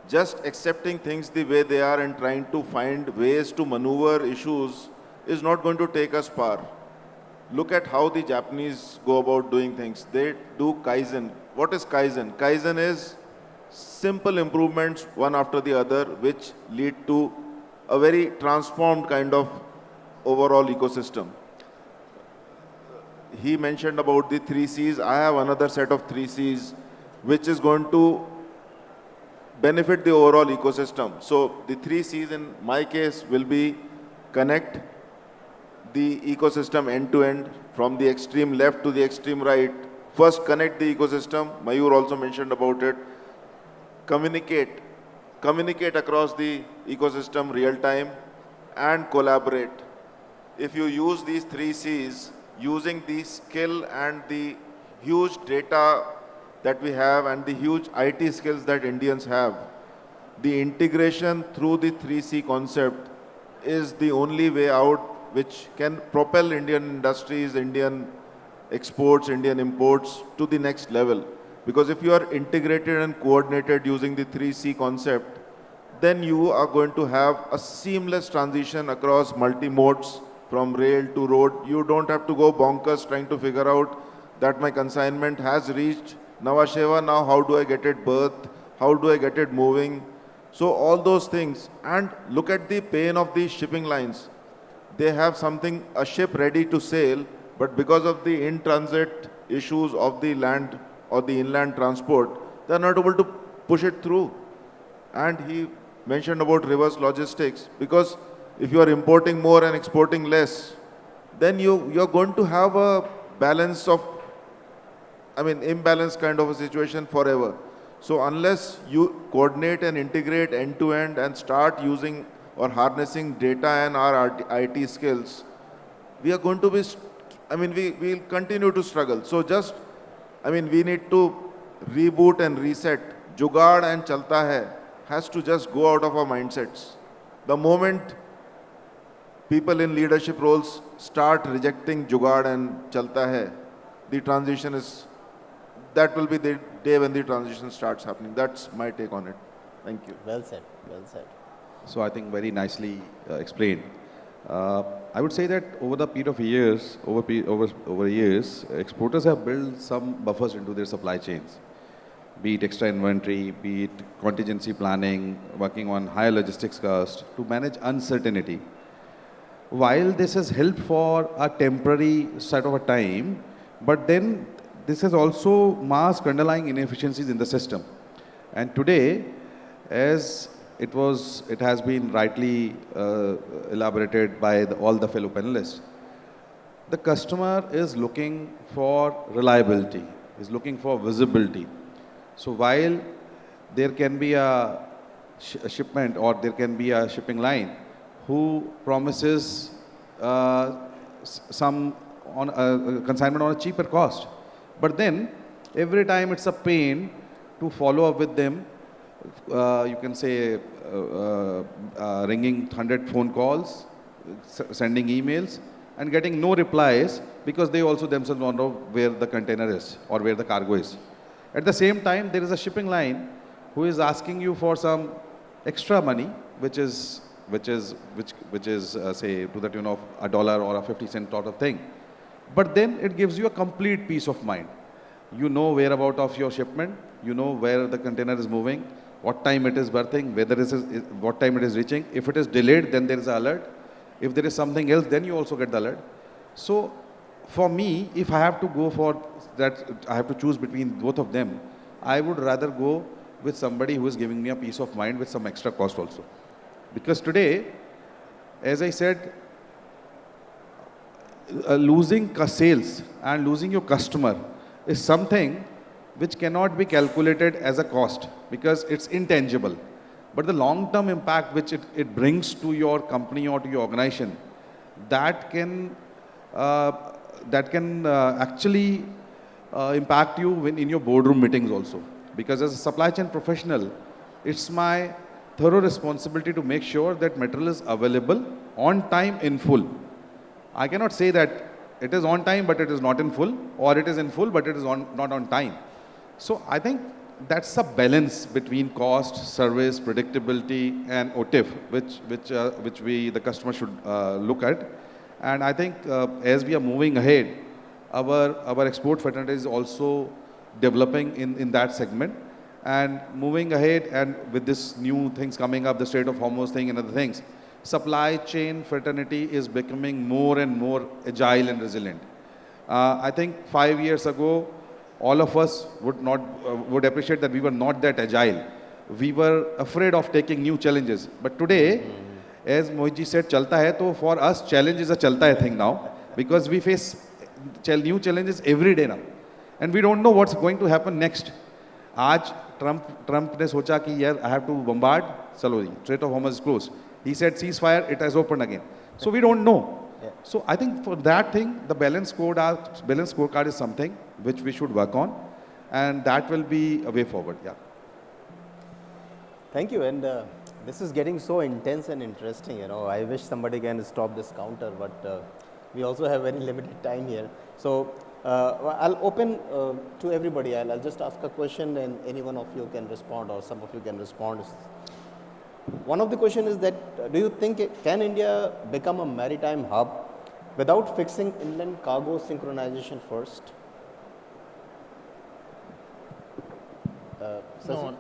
just accepting things the way they are and trying to find ways to maneuver issues is not going to take us far. Look at how the Japanese go about doing things. They do Kaizen. What is Kaizen? Kaizen is simple improvements one after the other which lead to a very transformed kind of overall ecosystem. He mentioned about the 3 C's. I have another set of 3 C's which is going to benefit the overall ecosystem. So the 3 C's in my case will be connect the ecosystem end to end from the extreme left to the extreme right. First, connect the ecosystem. Mayur also mentioned about it. Communicate across the ecosystem real time, and collaborate. If you use these 3 C's, using the skill and the huge data that we have and the huge IT skills that Indians have, the integration through the 3C concept is the only way out which can propel Indian industries, Indian exports, Indian imports to the next level. Because if you are integrated and coordinated using the 3C concept, then you are going to have a seamless transition across multi-modes from rail to road. You don't have to go bonkers trying to figure out that my consignment has reached Navasheva, now how do I get it berthed? How do I get it moving? So all those things. And look at the pain of these shipping lines. They have something, a ship ready to sail, but because of the in-transit issues of the land or the inland transport, they are not able to push it through. And he mentioned about reverse logistics, because if you are importing more and exporting less, then you're going to have a imbalance kind of a situation forever. So unless you coordinate and integrate end to end and start using or harnessing data and our IT skills, we are going to be, we'll continue to struggle. So we need to reboot and reset. Jugaad and chalta hai has to just go out of our mindsets. The moment people in leadership roles start rejecting jugaad and chalta hai, the transition that will be the day when the transition starts happening. That's my take on it. Thank you. Well said, well said. So I think very nicely explained. I would say that over the period of years, over years, exporters have built some buffers into their supply chains, be it extra inventory, be it contingency planning, working on higher logistics cost to manage uncertainty. While this has helped for a temporary set of a time, but then this has also masked underlying inefficiencies in the system. And today, as it has been rightly elaborated by all the fellow panelists, the customer is looking for reliability, is looking for visibility. So while there can be a shipment or there can be a shipping line who promises some on a consignment on a cheaper cost, but then every time it's a pain to follow up with them. You can say ringing 100 phone calls, sending emails, and getting no replies because they also themselves don't know where the container is or where the cargo is. At the same time, there is a shipping line who is asking you for some extra money, which is which is say to the tune of $1 or a 50-cent sort of thing. But then it gives you a complete peace of mind. You know whereabout of your shipment, you know where the container is moving, what time it is berthing, what time it is reaching. If it is delayed, then there is an alert. If there is something else, then you also get the alert. So for me, if I have to go for that, I have to choose between both of them, I would rather go with somebody who is giving me a peace of mind with some extra cost also. Because today, as I said, losing sales and losing your customer is something which cannot be calculated as a cost because it's intangible. But the long-term impact which it brings to your company or to your organization, that can actually impact you in your boardroom meetings also. Because as a supply chain professional, it's my thorough responsibility to make sure that material is available on time in full. I cannot say that it is on time but it is not in full, or it is in full but it is not on time. So I think that's a balance between cost, service, predictability, and OTIF, which the customer should look at. And I think as we are moving ahead, our export fraternity is also developing in that segment. And moving ahead, and with this new things coming up, the Strait of Hormuz thing and other things, supply chain fraternity is becoming more and more agile and resilient. I think 5 years ago, all of us would appreciate that we were not that agile. We were afraid of taking new challenges. But today, as Mohit ji said, chalta hai, to for us, challenge is a chalta hai thing now, because we face new challenges every day now. And we don't know what's going to happen next. Aaj Trump ne socha ki yaar, I have to bombard, chalo ji, Strait of Hormuz is closed. He said ceasefire, it has opened again. So we don't know. Yeah. So I think for that thing, the balance scorecard is something which we should work on, and that will be a way forward. Yeah. Thank you. And this is getting so intense and interesting. You know, I wish somebody can stop this counter, but we also have very limited time here. So I'll open to everybody. I'll just ask a question, and any one of you can respond, or some of you can respond. One of the question is that, do you think, can India become a maritime hub without fixing inland cargo synchronization first?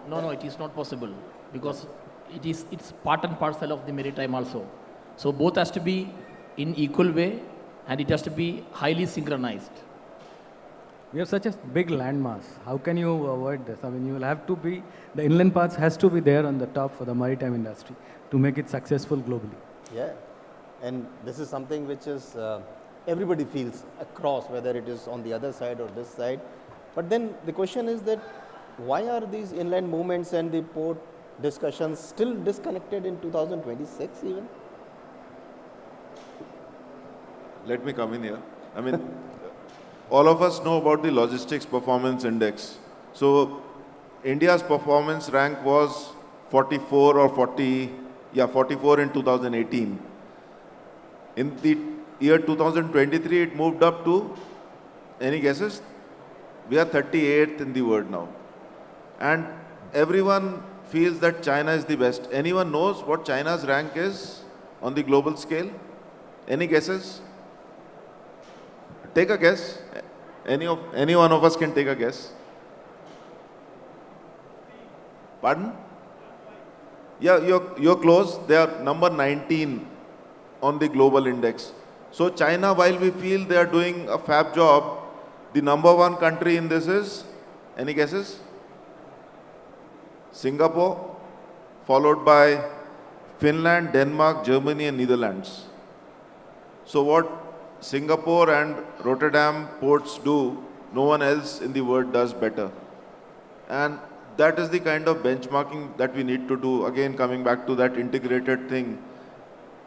No, it is not possible, because it's part and parcel of the maritime also. So both has to be in equal way, and it has to be highly synchronized. We have such a big landmass. How can you avoid this? I mean, you will have to be, the inland parts has to be there on the top for the maritime industry to make it successful globally. Yeah, and this is something which is, everybody feels across, whether it is on the other side or this side. But then the question is that, why are these inland movements and the port discussions still disconnected in 2026 even? Let me come in here. I mean, all of us know about the logistics performance index. So India's performance rank was 44 or 44 in 2018. In the year 2023, it moved up to, any guesses? We are 38th in the world now. And everyone feels that China is the best. Anyone knows what China's rank is on the global scale? Any guesses? Take a guess. Any one of us can take a guess. Pardon? Yeah, you're close. They are number 19 on the global index. So China, while we feel they are doing a fab job, the number one country in this is, any guesses? Singapore, followed by Finland, Denmark, Germany and Netherlands. So what Singapore and Rotterdam ports do, no one else in the world does better. And that is the kind of benchmarking that we need to do. Again, coming back to that integrated thing.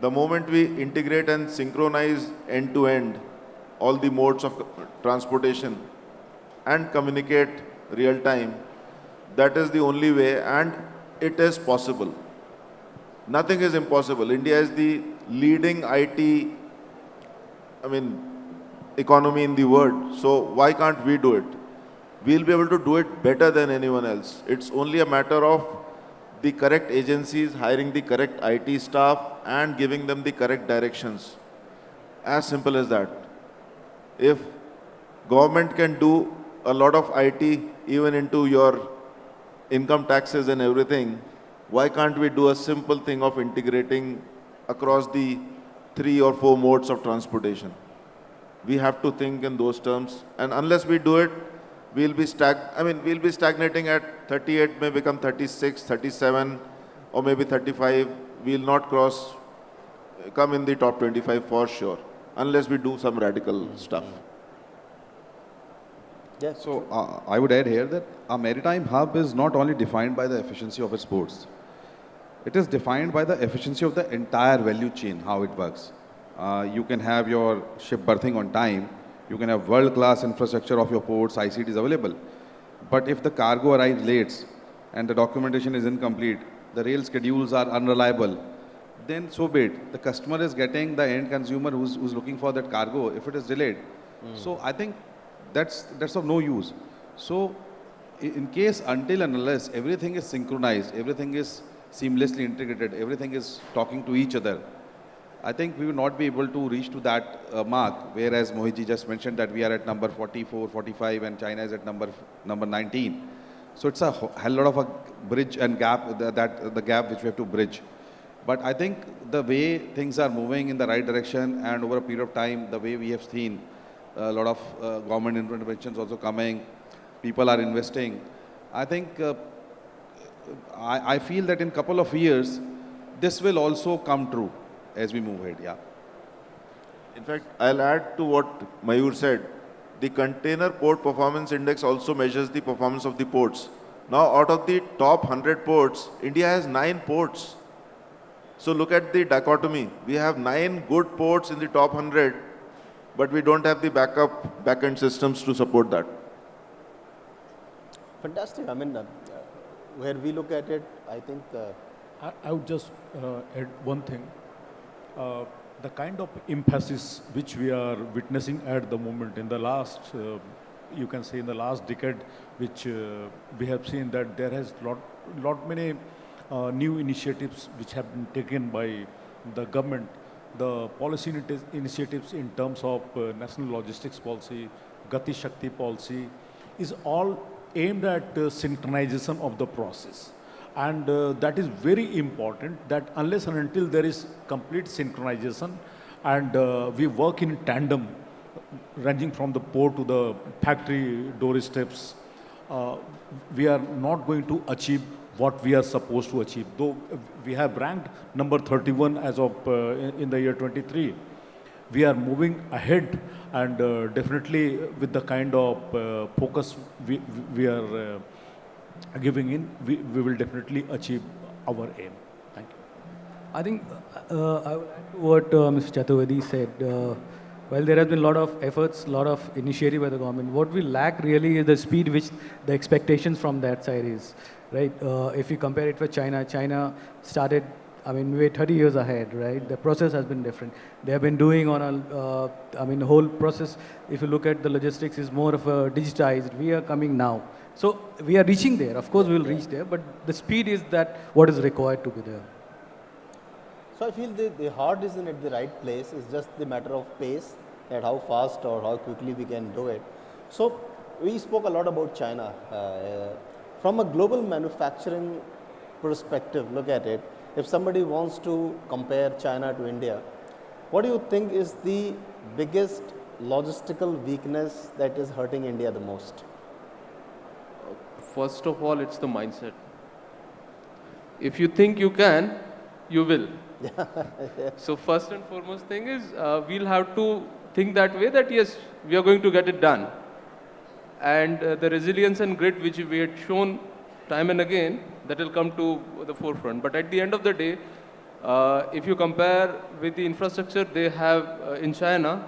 The moment we integrate and synchronize end to end all the modes of transportation and communicate real time, that is the only way, and it is possible. Nothing is impossible. India is the leading IT economy in the world. So why can't we do it? We'll be able to do it better than anyone else. It's only a matter of the correct agencies, hiring the correct IT staff, and giving them the correct directions. As simple as that. If government can do a lot of IT even into your income taxes and everything, why can't we do a simple thing of integrating across the 3 or 4 modes of transportation? We have to think in those terms, and unless we do it, we'll be stagnating at 38, may become 36, 37, or maybe 35. We'll not come in the top 25 for sure, unless we do some radical stuff. Yes. So I would add here that a maritime hub is not only defined by the efficiency of its ports. It is defined by the efficiency of the entire value chain, how it works. You can have your ship berthing on time. You can have world-class infrastructure of your ports, ICTs available. But if the cargo arrives late and the documentation is incomplete, the rail schedules are unreliable, then so be it. The customer is getting the end consumer who's looking for that cargo if it is delayed. So I think that's of no use. So in case until and unless everything is synchronized, everything is seamlessly integrated, everything is talking to each other, I think we will not be able to reach to that mark, whereas Mohit just mentioned that we are at number 44, 45 and China is at number 19. So it's a hell lot of a bridge and gap, the gap which we have to bridge. But I think the way things are moving in the right direction and over a period of time, the way we have seen a lot of government interventions also coming, people are investing, I think I feel that in a couple of years, this will also come true as we move ahead, yeah. In fact, I'll add to what Mayur said. The Container Port Performance Index also measures the performance of the ports. Now, out of the top 100 ports, India has 9 ports. So look at the dichotomy. We have 9 good ports in the top 100, but we don't have the back-end systems to support that. Fantastic. I mean, where we look at it, I think... I would just add one thing. The kind of emphasis which we are witnessing at the moment in the last, you can say in the last decade, which we have seen that there has lot many new initiatives which have been taken by the government. The policy initiatives in terms of national logistics policy, Gati Shakti policy is all aimed at synchronization of the process. And that is very important, that unless and until there is complete synchronization and we work in tandem, ranging from the port to the factory doorsteps, we are not going to achieve what we are supposed to achieve. Though we have ranked number 31 as of in the year 23, we are moving ahead, and definitely with the kind of focus we are giving in, we will definitely achieve our aim. Thank you. I think I will add to what Mr. Chaturvedi said. While there has been a lot of efforts, a lot of initiative by the government, what we lack really is the speed which the expectations from that side is, right? If you compare it with China, China started, I mean, we're 30 years ahead, right? The process has been different. They have been doing on a, the whole process, if you look at the logistics, is more of a digitized. We are coming now. So we are reaching there. Of course, we will reach there, but the speed is that what is required to be there. So I feel the heart is in at the right place. It's just the matter of pace, that how fast or how quickly we can do it. So we spoke a lot about China. From a global manufacturing perspective, look at it. If somebody wants to compare China to India, what do you think is the biggest logistical weakness that is hurting India the most? First of all, it's the mindset. If you think you can, you will. So first and foremost thing is, we'll have to think that way, that yes, we are going to get it done. And the resilience and grit which we had shown time and again, that will come to the forefront. But at the end of the day, if you compare with the infrastructure they have in China,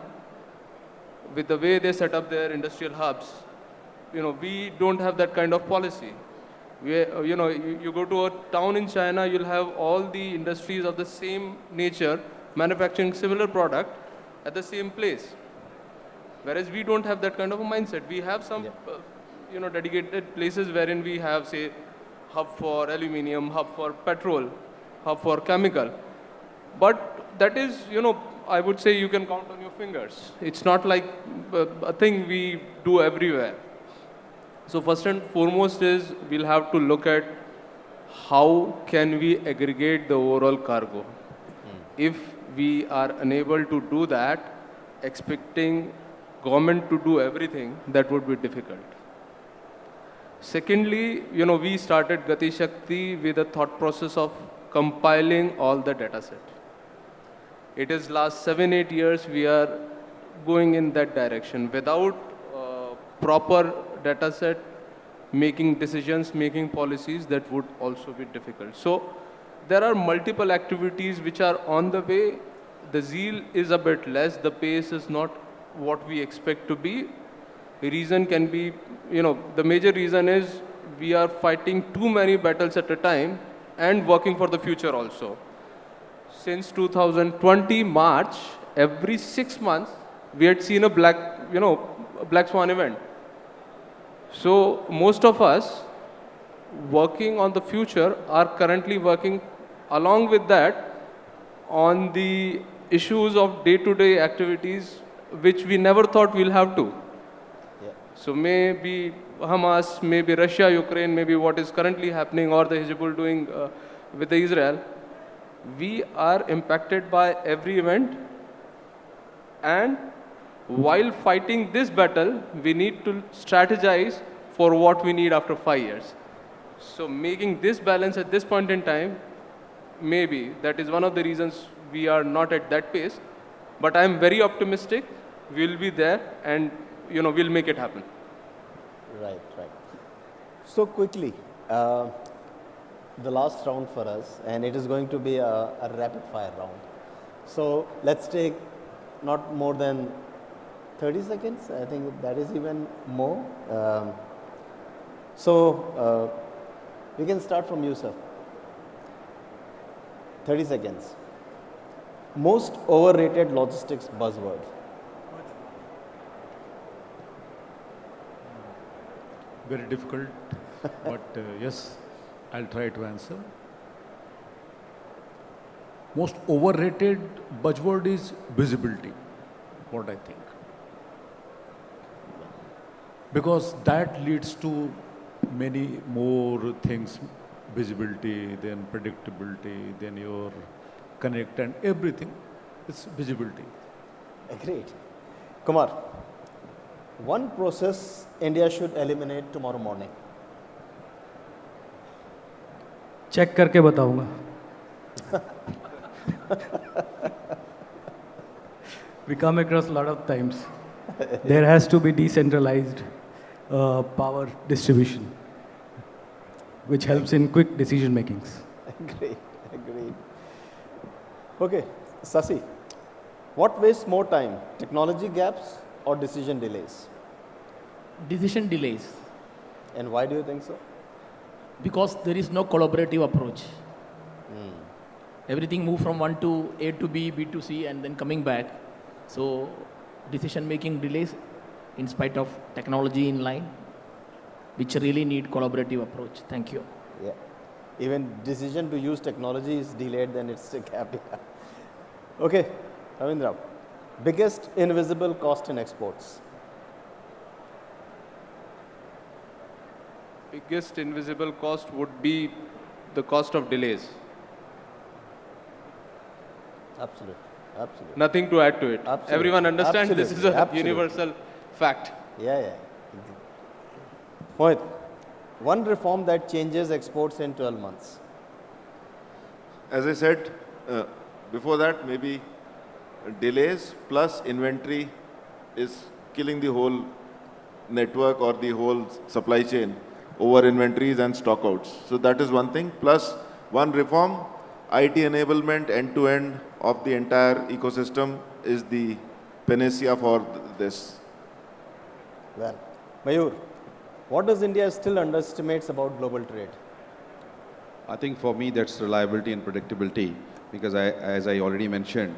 with the way they set up their industrial hubs, we don't have that kind of policy. You go to a town in China, you'll have all the industries of the same nature manufacturing similar product at the same place. Whereas we don't have that kind of a mindset. We have some, dedicated places wherein we have, say, hub for aluminium, hub for petrol, hub for chemical. But that is, I would say you can count on your fingers. It's not like a thing we do everywhere. So first and foremost is we'll have to look at how can we aggregate the overall cargo. If we are unable to do that, expecting government to do everything, that would be difficult. Secondly, we started Gati Shakti with a thought process of compiling all the data set. It is last 7-8 years we are going in that direction. Without proper data set, making decisions, making policies, that would also be difficult. So there are multiple activities which are on the way. The zeal is a bit less. The pace is not what we expect to be. The reason can be, the major reason is we are fighting too many battles at a time and working for the future also. Since 2020 March, every 6 months, we had seen a black swan event. So most of us working on the future are currently working along with that on the issues of day-to-day activities which we never thought we'll have to. Yeah. So maybe Hamas, maybe Russia, Ukraine, maybe what is currently happening or the Hezbollah doing with the Israel. We are impacted by every event, and while fighting this battle, we need to strategize for what we need after 5 years. So making this balance at this point in time, maybe that is one of the reasons we are not at that pace. But I am very optimistic. We'll be there, and we'll make it happen. Right. So quickly, the last round for us, and it is going to be a rapid fire round. So let's take not more than 30 seconds. I think that is even more. We can start from you, sir. 30 seconds. Most overrated logistics buzzword. Very difficult, but yes, I'll try to answer. Most overrated buzzword is visibility, what I think. Because that leads to many more things, visibility, then predictability, then your connect and everything. It's visibility. Agreed. Kumar, one process India should eliminate tomorrow morning. Check करके बताऊंगा. We come across a lot of times. There has to be decentralized power distribution, which helps in quick decision makings. Agreed. Okay, Sasi, what wastes more time, technology gaps or decision delays? Decision delays, And why do you think so? because there is no collaborative approach. Everything move from one to A to B, B to C, and then coming back. So decision making delays in spite of technology in line, which really need collaborative approach. Thank you. Yeah. Even decision to use technology is delayed, then it's a gap. Okay, Ravindra, biggest invisible cost in exports. Biggest invisible cost would be the cost of delays. Absolutely. Nothing to add to it. Absolutely. Everyone understands this is a Absolutely. universal fact. Yeah. Mohit, one reform that changes exports in 12 months. As I said before that, maybe delays plus inventory is killing the whole network or the whole supply chain over inventories and stockouts. So that is one thing. Plus one reform, IT enablement end-to-end of the entire ecosystem is the panacea for this. Well, Mayur, what does India still underestimates about global trade? I think for me that's reliability and predictability, because as I already mentioned,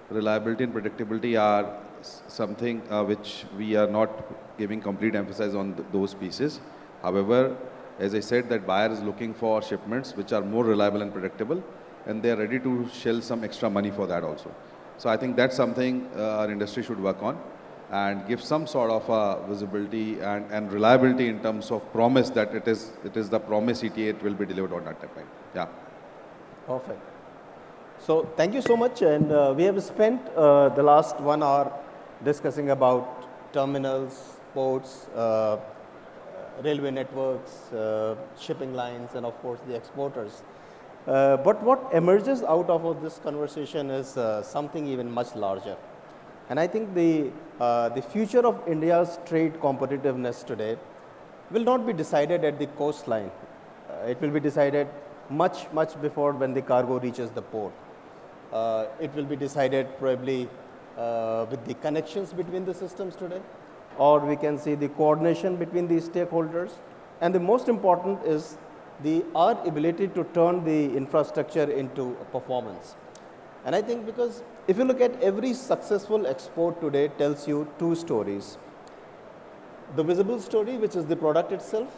reliability and predictability are something which we are not giving complete emphasis on those pieces. However, As I said, that buyer is looking for shipments which are more reliable and predictable, and they are ready to shell some extra money for that also. So I think that's something our industry should work on and give some sort of visibility and reliability in terms of promise that it is the promise ETA, it will be delivered on that time. Yeah. Perfect. So thank you so much, and we have spent the last 1 hour discussing about terminals, ports, railway networks, shipping lines, and of course the exporters. But what emerges out of this conversation is something even much larger. And I think the future of India's trade competitiveness today will not be decided at the coastline. It will be decided much before when the cargo reaches the port. It will be decided probably with the connections between the systems today, or we can see the coordination between the stakeholders. And the most important is our ability to turn the infrastructure into performance. And I think because if you look at every successful export today tells you two stories. The visible story, which is the product itself,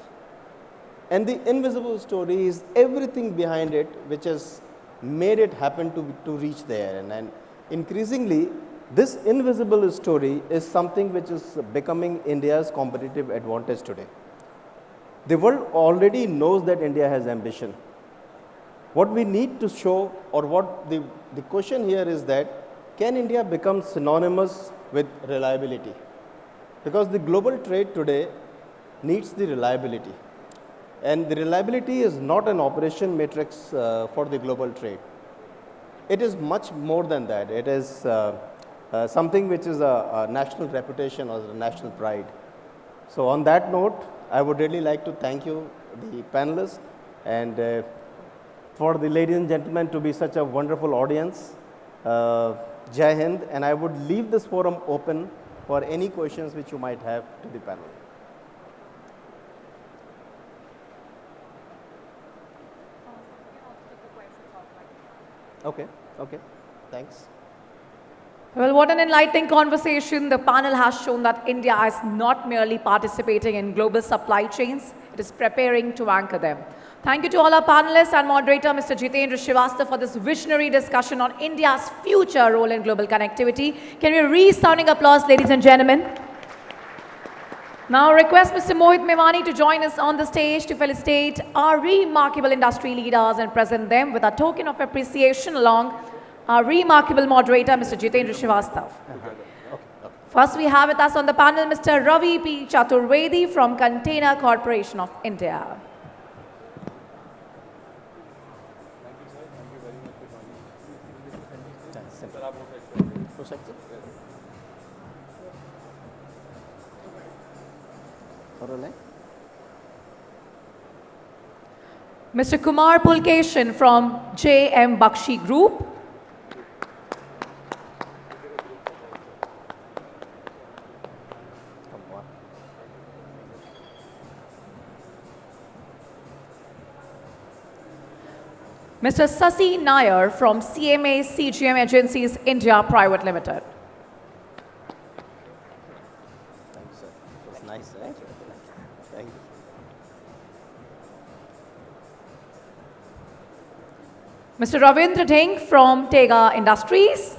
and the invisible story is everything behind it, which has made it happen to reach there. And increasingly, this invisible story is something which is becoming India's competitive advantage today. The world already knows that India has ambition. What we need to show, or what the question here is that, can India become synonymous with reliability? Because the global trade today needs the reliability. And the reliability is not an operation matrix for the global trade. It is much more than that. It is something which is a national reputation or a national pride. So on that note, I would really like to thank you, the panelists, and for the ladies and gentlemen to be such a wonderful audience. Jai Hind, and I would leave this forum open for any questions which you might have to the panel. Okay, thanks. Well, what an enlightening conversation. The panel has shown that India is not merely participating in global supply chains, it is preparing to anchor them. Thank you to all our panelists and moderator, Mr. Jitendra Srivastava, for this visionary discussion on India's future role in global connectivity. Can we resounding applause, ladies and gentlemen? Now, I request Mr. Mohit Mewani to join us on the stage to felicitate our remarkable industry leaders and present them with a token of appreciation along our remarkable moderator, Mr. Jitendra Srivastava. First, we have with us on the panel Mr. Ravi P. Chaturvedi from Container Corporation of India. Mr. Kumar Pulkeshin from J.M. Baxi Group. Mr. Sasi Nair from CMA CGM Agencies India Private Limited. Thank you, sir. That's nice, right? Thank you. Mr. Ravindra Dhing from Tega Industries.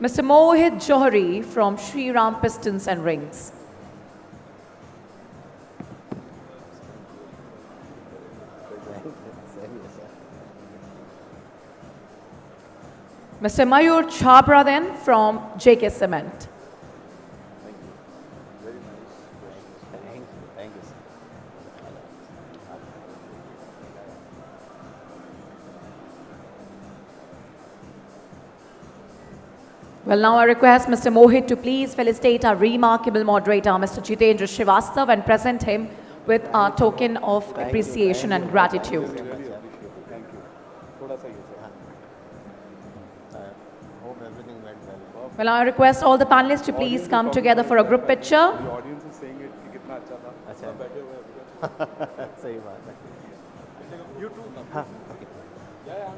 Mr. Mohit Jauhari from Shriram Pistons and Rings. Mr. Mayur Chhabra then from JK Cement. Thank you, sir. Well, now I request Mr. Mohit to please felicitate our remarkable moderator, Mr. Jitendra Srivastava, and present him with a token of appreciation and gratitude. Thank you. Hope everything went well. Well, now I request all the panelists to please come together for a group picture. The audience is saying it कि कितना अच्छा था. अच्छा. बैठे हुए हैं. सही बात है. You too. हाँ. Okay. Yeah.